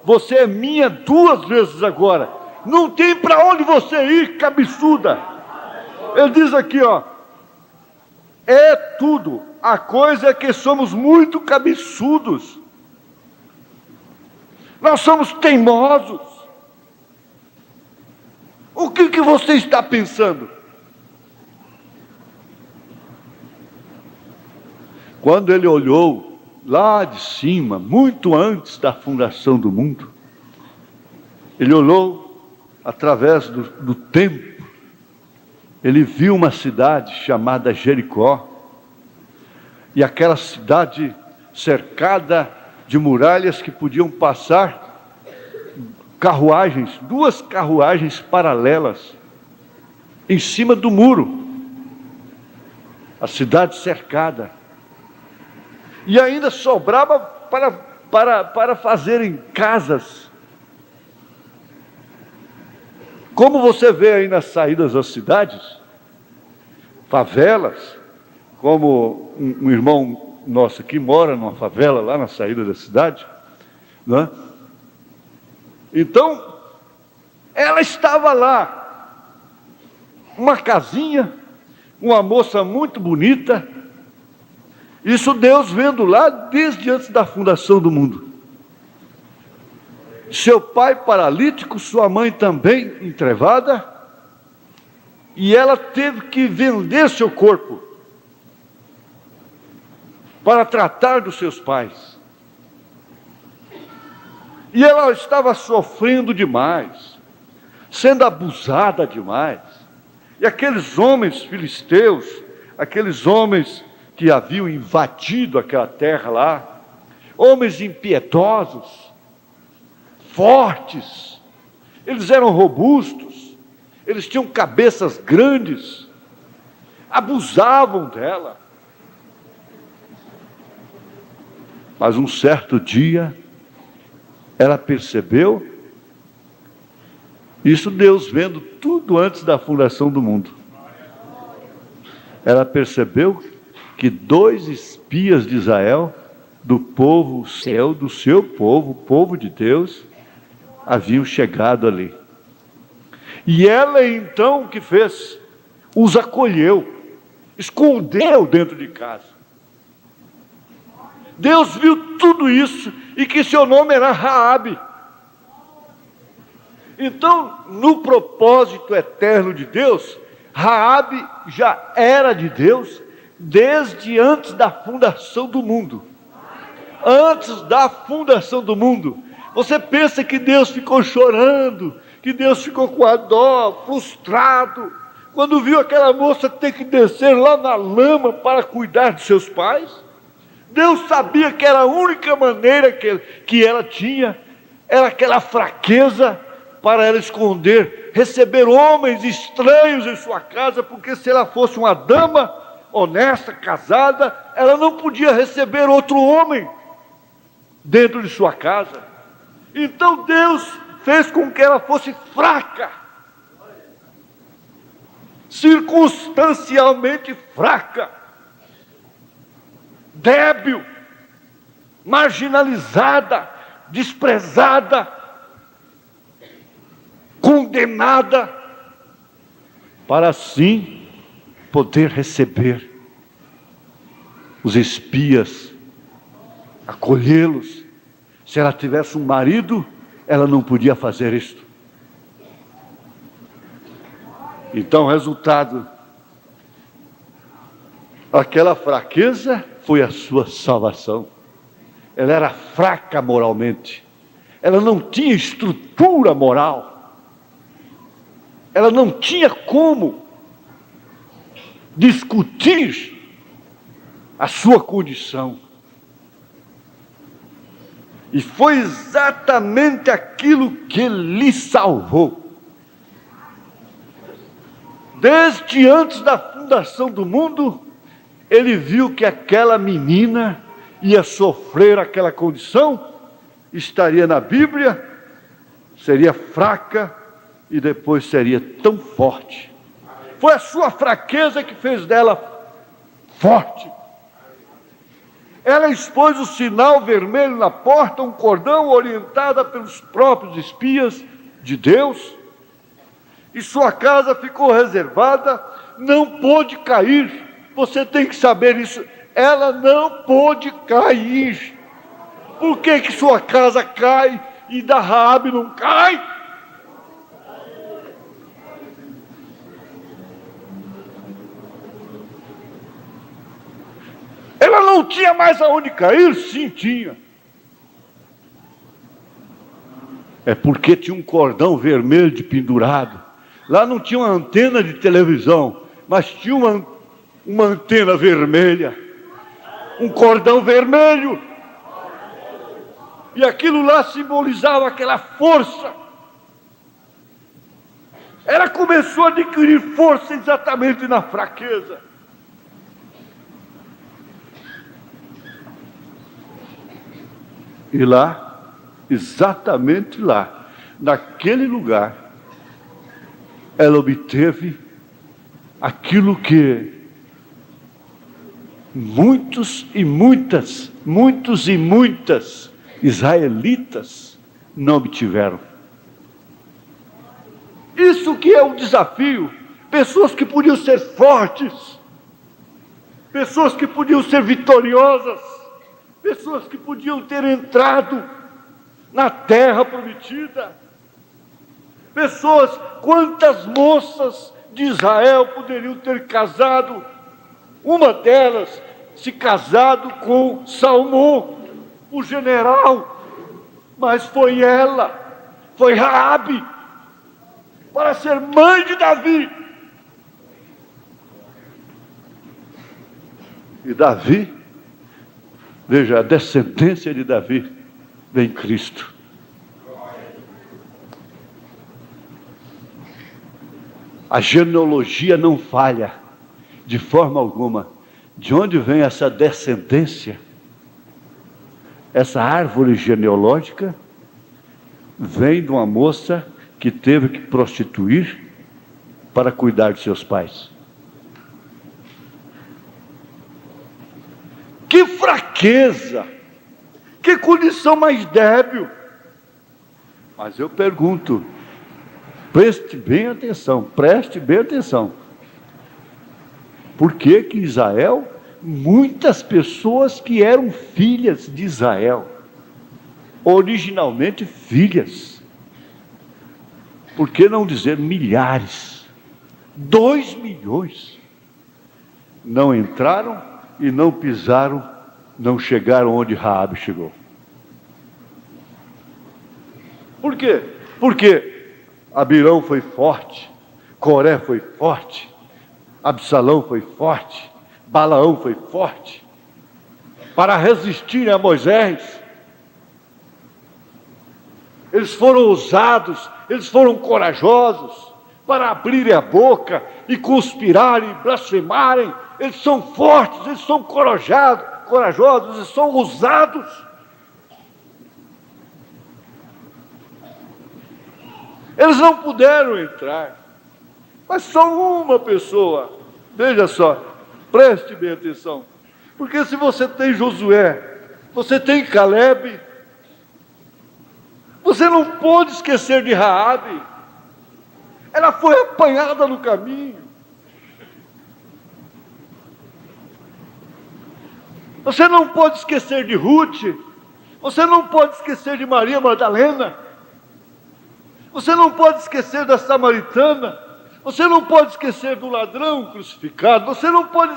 você é minha 2 vezes agora, não tem para onde você ir, cabeçuda. Ele diz aqui, ó, é tudo, a coisa é que somos muito cabeçudos, nós somos teimosos. O que você está pensando? Quando ele olhou lá de cima, muito antes da fundação do mundo, ele olhou através do tempo, ele viu uma cidade chamada Jericó, e aquela cidade cercada de muralhas que podiam passar carruagens, 2 carruagens paralelas, em cima do muro, a cidade cercada, e ainda sobrava para fazerem casas, como você vê aí nas saídas das cidades, favelas, como um irmão nosso aqui mora numa favela lá na saída da cidade, né? Então, ela estava lá, uma casinha, uma moça muito bonita, isso Deus vendo lá desde antes da fundação do mundo. Seu pai paralítico, sua mãe também entrevada, e ela teve que vender seu corpo para tratar dos seus pais. E ela estava sofrendo demais, sendo abusada demais. E aqueles homens filisteus, aqueles homens que haviam invadido aquela terra lá, homens impiedosos, fortes, eles eram robustos, eles tinham cabeças grandes, abusavam dela. Mas um certo dia, ela percebeu, isso Deus vendo tudo antes da fundação do mundo. Ela percebeu que 2 espias de Israel, do povo seu, do seu povo, o povo de Deus, haviam chegado ali. E ela então o que fez? Os acolheu, escondeu dentro de casa. Deus viu tudo isso e que seu nome era Raabe. Então, no propósito eterno de Deus, Raabe já era de Deus desde antes da fundação do mundo. Antes da fundação do mundo. Você pensa que Deus ficou chorando, que Deus ficou com a dó, frustrado, quando viu aquela moça ter que descer lá na lama para cuidar de seus pais? Deus sabia que era a única maneira que ela tinha, era aquela fraqueza para ela esconder, receber homens estranhos em sua casa, porque se ela fosse uma dama honesta, casada, ela não podia receber outro homem dentro de sua casa. Então Deus fez com que ela fosse fraca, circunstancialmente fraca, débil, marginalizada, desprezada, condenada, para assim poder receber os espias, acolhê-los. Se ela tivesse um marido, ela não podia fazer isto. Então, o resultado, aquela fraqueza foi a sua salvação. Ela era fraca moralmente, ela não tinha estrutura moral, ela não tinha como discutir a sua condição. E foi exatamente aquilo que lhe salvou. Desde antes da fundação do mundo, ele viu que aquela menina ia sofrer aquela condição, estaria na Bíblia, seria fraca e depois seria tão forte. Foi a sua fraqueza que fez dela forte. Ela expôs o sinal vermelho na porta, um cordão orientada pelos próprios espias de Deus, e sua casa ficou reservada, não pôde cair. Você tem que saber isso. Ela não pôde cair. Por que sua casa cai e da Raabe não cai? Ela não tinha mais aonde cair? Sim, tinha. É porque tinha um cordão vermelho de pendurado. Lá não tinha uma antena de televisão, mas tinha uma antena vermelha, um cordão vermelho. E aquilo lá simbolizava aquela força. Ela começou a adquirir força exatamente na fraqueza. E lá, exatamente lá, naquele lugar, ela obteve aquilo que muitos e muitas israelitas não obtiveram. Isso que é um desafio. Pessoas que podiam ser fortes, pessoas que podiam ser vitoriosas, pessoas que podiam ter entrado na terra prometida, pessoas, quantas moças de Israel poderiam ter casado, uma delas se casado com Salmão, o general, mas foi ela, foi Raabe, para ser mãe de Davi. E Davi, veja, a descendência de Davi vem Cristo. A genealogia não falha de forma alguma. De onde vem essa descendência? Essa árvore genealógica vem de uma moça que teve que prostituir para cuidar de seus pais. Que fraqueza! Que condição mais débil! Mas eu pergunto, preste bem atenção, por que que Israel, muitas pessoas que eram filhas de Israel, originalmente filhas, por que não dizer milhares, 2 milhões, não entraram e não pisaram, não chegaram onde Raabe chegou? Por quê? Porque Abirão foi forte, Coré foi forte, Absalão foi forte, Balaão foi forte, para resistirem a Moisés. Eles foram ousados, eles foram corajosos, para abrirem a boca e conspirarem, blasfemarem. Eles são fortes, eles são corajosos, eles são ousados. Eles não puderam entrar, mas só uma pessoa, veja só, preste bem atenção, porque se você tem Josué, você tem Calebe, você não pode esquecer de Raabe. Ela foi apanhada no caminho. Você não pode esquecer de Ruth, você não pode esquecer de Maria Madalena, você não pode esquecer da samaritana, você não pode esquecer do ladrão crucificado, você não pode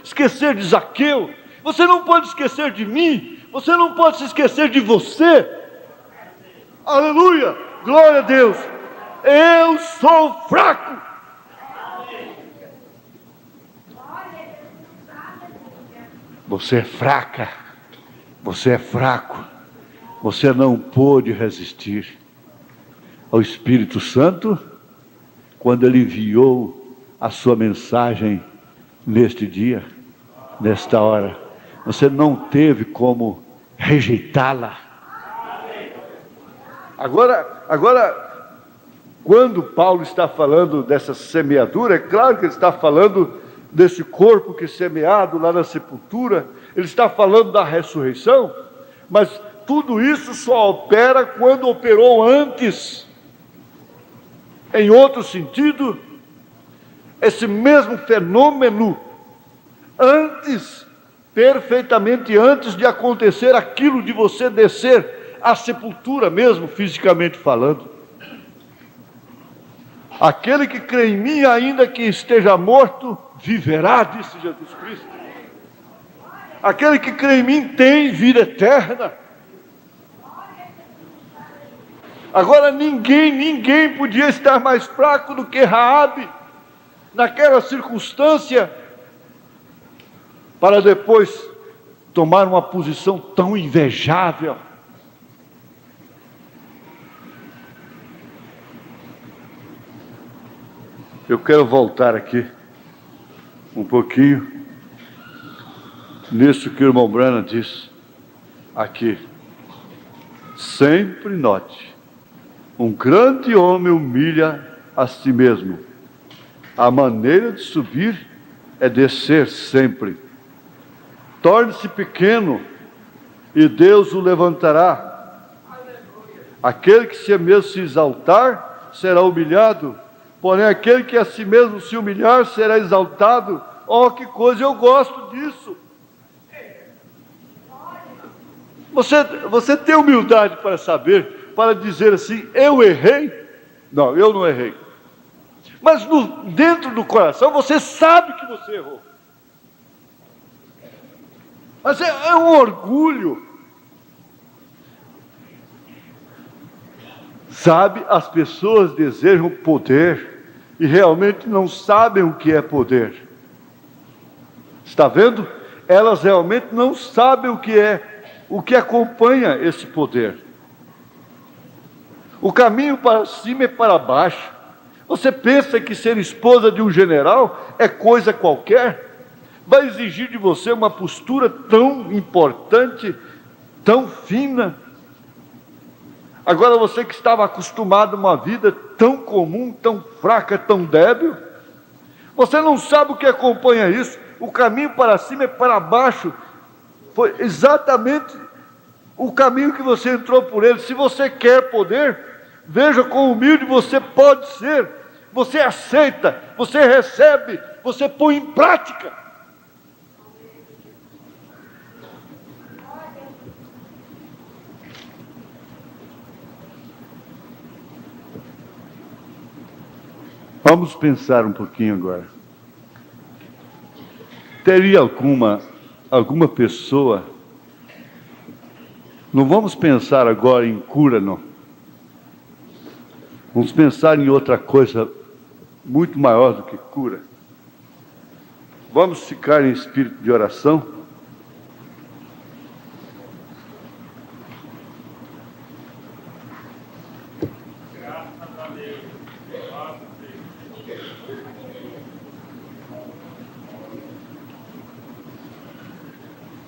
esquecer de Zaqueu, você não pode esquecer de mim, você não pode se esquecer de você. Aleluia, glória a Deus. Eu sou fraco. Você é fraca, você é fraco, você não pôde resistir ao Espírito Santo quando Ele enviou a sua mensagem neste dia, nesta hora. Você não teve como rejeitá-la. Agora, quando Paulo está falando dessa semeadura, é claro que ele está falando desse corpo que é semeado lá na sepultura, ele está falando da ressurreição, mas tudo isso só opera quando operou antes. Em outro sentido, esse mesmo fenômeno, antes, perfeitamente antes de acontecer aquilo de você descer à sepultura mesmo, fisicamente falando. Aquele que crê em mim, ainda que esteja morto, viverá, disse Jesus Cristo. Aquele que crê em mim tem vida eterna. Agora ninguém podia estar mais fraco do que Raabe, naquela circunstância, para depois tomar uma posição tão invejável. Eu quero voltar aqui um pouquinho nisso que o irmão Branham disse aqui. Sempre note, um grande homem humilha a si mesmo. A maneira de subir é descer sempre. Torne-se pequeno e Deus o levantará. Aquele que se mesmo se exaltar será humilhado, porém aquele que a si mesmo se humilhar será exaltado. Oh, que coisa, eu gosto disso. Você tem humildade para saber, para dizer assim, eu errei? Não, eu não errei. Mas dentro do coração você sabe que você errou. Mas é um orgulho. Sabe, as pessoas desejam poder e realmente não sabem o que é poder. Está vendo? Elas realmente não sabem o que acompanha esse poder. O caminho para cima e para baixo. Você pensa que ser esposa de um general é coisa qualquer? Vai exigir de você uma postura tão importante, tão fina. Agora você que estava acostumado a uma vida tão comum, tão fraca, tão débil, você não sabe o que acompanha isso. O caminho para cima e para baixo foi exatamente o caminho que você entrou por ele. Se você quer poder, veja quão humilde você pode ser. Você aceita, você recebe, você põe em prática. Vamos pensar um pouquinho agora. Teria alguma pessoa, não vamos pensar agora em cura, não. Vamos pensar em outra coisa muito maior do que cura. Vamos ficar em espírito de oração.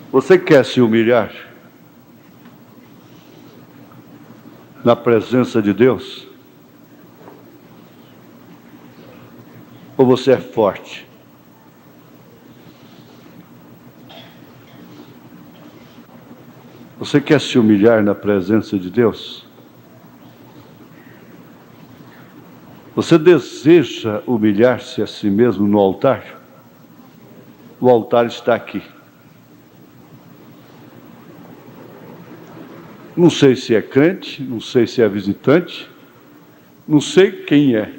Você quer se humilhar na presença de Deus? Ou você é forte? Você quer se humilhar na presença de Deus? Você deseja humilhar-se a si mesmo no altar? O altar está aqui. Não sei se é crente, não sei se é visitante, não sei quem é.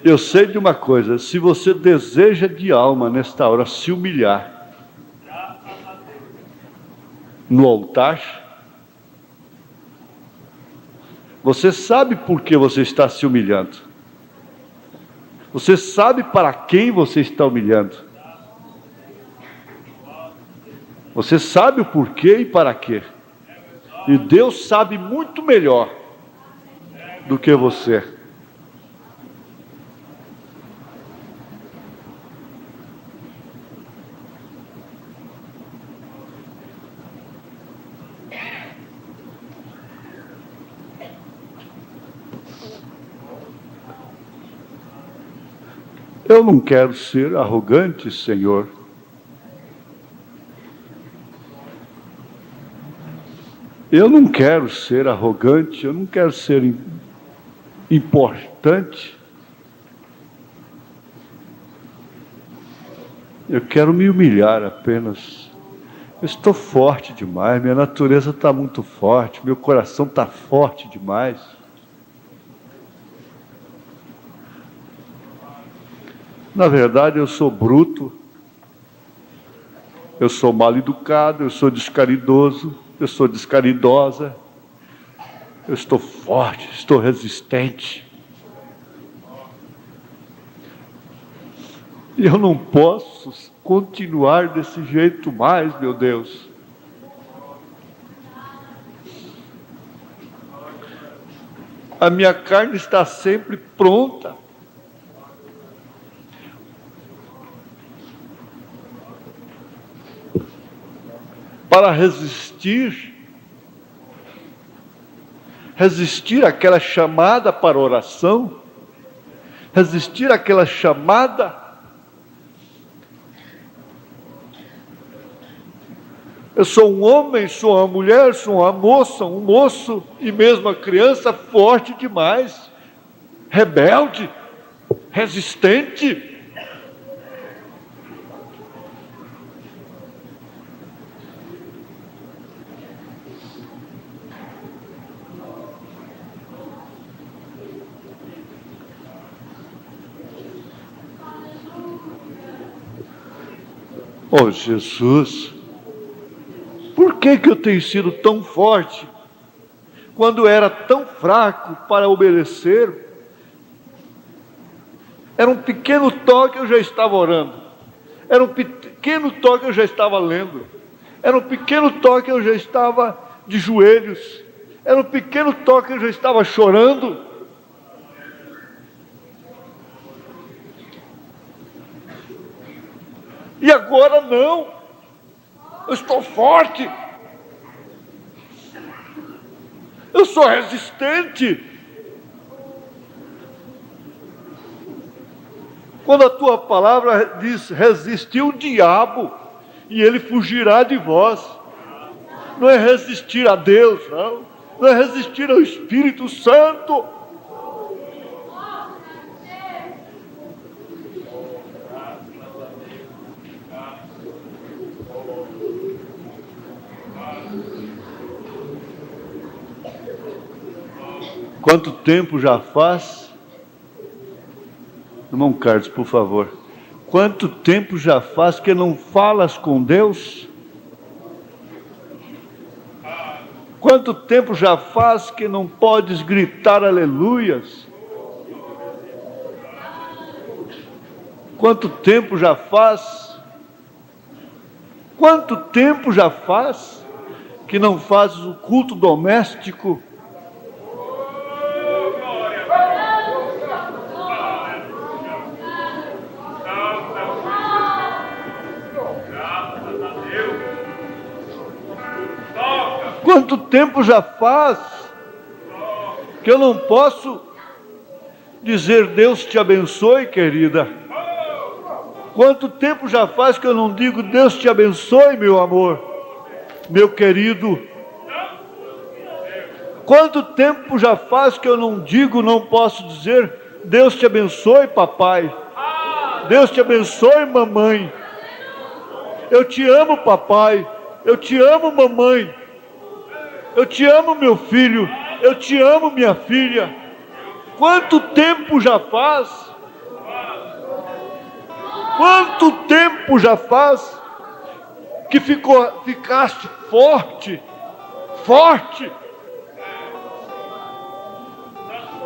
Eu sei de uma coisa: se você deseja de alma nesta hora se humilhar no altar, você sabe por que você está se humilhando. Você sabe para quem você está humilhando. Você sabe o porquê e para quê. E Deus sabe muito melhor do que você. Eu não quero ser arrogante, Senhor. Eu não quero ser arrogante, eu não quero ser importante. Eu quero me humilhar apenas. Eu estou forte demais, minha natureza está muito forte, meu coração está forte demais. Na verdade, eu sou bruto, eu sou mal educado, eu sou descaridoso, eu sou descaridosa, eu estou forte, estou resistente. E eu não posso continuar desse jeito mais, meu Deus. A minha carne está sempre pronta para resistir àquela chamada para oração, resistir àquela chamada. Eu sou um homem, sou uma mulher, sou uma moça, um moço e mesmo uma criança forte demais, rebelde, resistente. Oh, Jesus, por que eu tenho sido tão forte, quando era tão fraco para obedecer? Era um pequeno toque, eu já estava orando. Era um pequeno toque, eu já estava lendo. Era um pequeno toque, eu já estava de joelhos. Era um pequeno toque, eu já estava chorando. E agora não. Eu estou forte. sou resistente. Quando a tua palavra diz, resistir o diabo, e ele fugirá de vós. Não é resistir a Deus, não. Não é resistir ao Espírito Santo. Quanto tempo já faz? Irmão Carlos, por favor. Quanto tempo já faz que não falas com Deus? Quanto tempo já faz que não podes gritar aleluias? Quanto tempo já faz? Quanto tempo já faz que não fazes o culto doméstico? Quanto tempo já faz que eu não posso dizer Deus te abençoe, querida? Quanto tempo já faz que eu não digo Deus te abençoe, meu amor, meu querido? Quanto tempo já faz que eu não digo, não posso dizer Deus te abençoe, papai? Deus te abençoe, mamãe. Eu te amo, papai. Eu te amo, mamãe. Eu te amo, meu filho. Eu te amo, minha filha. Quanto tempo já faz? Quanto tempo já faz que ficaste forte? Forte.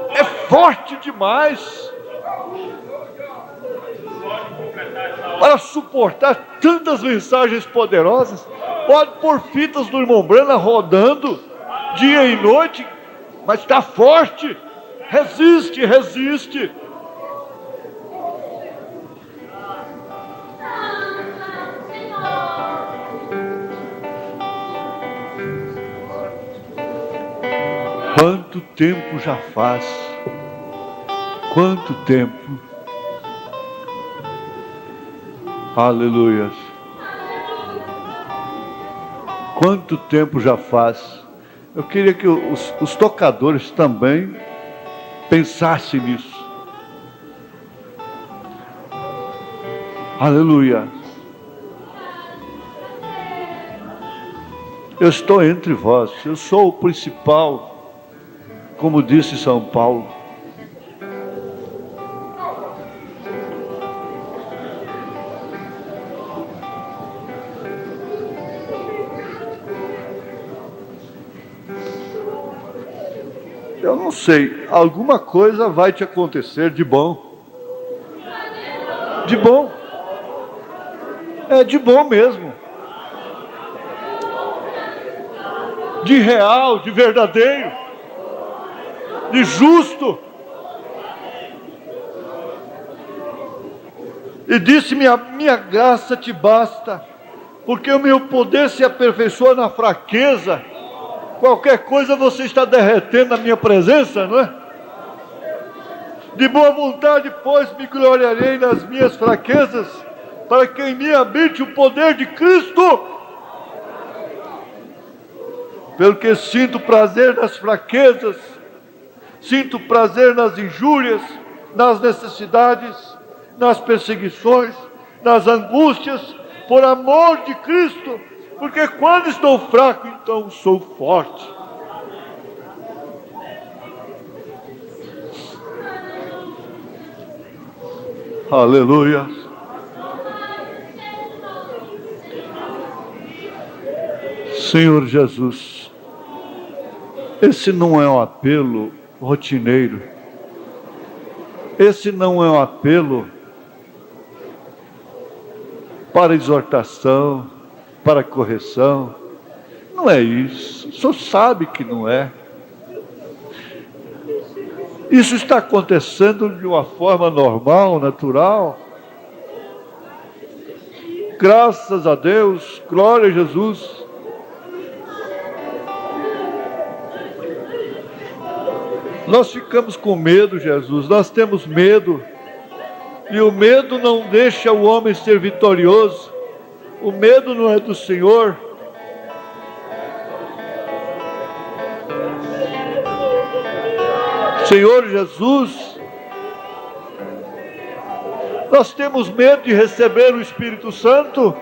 É forte demais para suportar tantas mensagens poderosas. Pode pôr fitas do irmão Brana rodando dia e noite, mas está forte. Resiste, resiste. Quanto tempo já faz? Quanto tempo? Aleluia. Quanto tempo já faz? Eu queria que os tocadores também pensassem nisso. Aleluia. Eu estou entre vós, eu sou o principal, como disse São Paulo. Eu não sei, alguma coisa vai te acontecer de bom. De bom. É de bom mesmo. De real, de verdadeiro. De justo. E disse-me, a minha graça te basta, porque o meu poder se aperfeiçoa na fraqueza. Qualquer coisa você está derretendo na minha presença, não é? De boa vontade, pois, me gloriarei nas minhas fraquezas, para que em mim habite o poder de Cristo. Pelo que sinto prazer nas fraquezas, sinto prazer nas injúrias, nas necessidades, nas perseguições, nas angústias, por amor de Cristo. Porque quando estou fraco, então sou forte. Aleluia. Senhor Jesus, esse não é um apelo rotineiro. Esse não é um apelo para exortação, para correção. Não é isso. O senhor sabe que não é. Isso está acontecendo de uma forma normal, natural. Graças a Deus, glória a Jesus. Nós ficamos com medo, Jesus, nós temos medo. E o medo não deixa o homem ser vitorioso. O medo não é do Senhor. Senhor Jesus, nós temos medo de receber o Espírito Santo.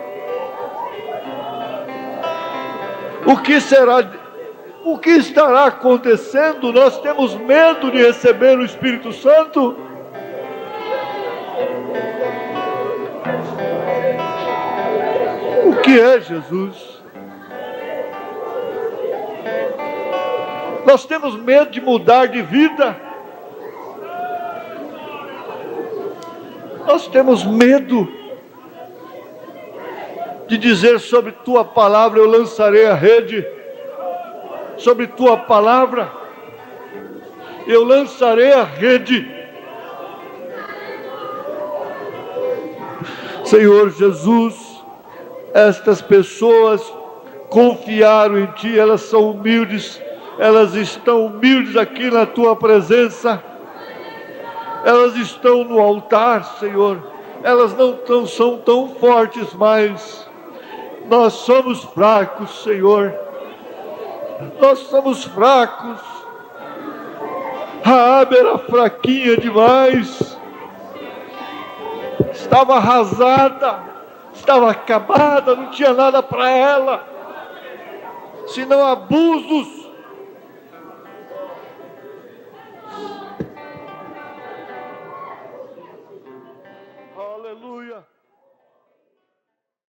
O que estará acontecendo? Nós temos medo de receber o Espírito Santo. O que é, Jesus? Nós temos medo de mudar de vida. Nós temos medo de dizer sobre tua palavra eu lançarei a rede. Sobre tua palavra eu lançarei a rede. Senhor Jesus, estas pessoas confiaram em Ti, elas são humildes, elas estão humildes aqui na Tua presença, elas estão no altar, Senhor, elas não são tão fortes, mas nós somos fracos, Senhor, nós somos fracos. Raabe era fraquinha demais, estava arrasada, estava acabada, não tinha nada para ela, senão abusos.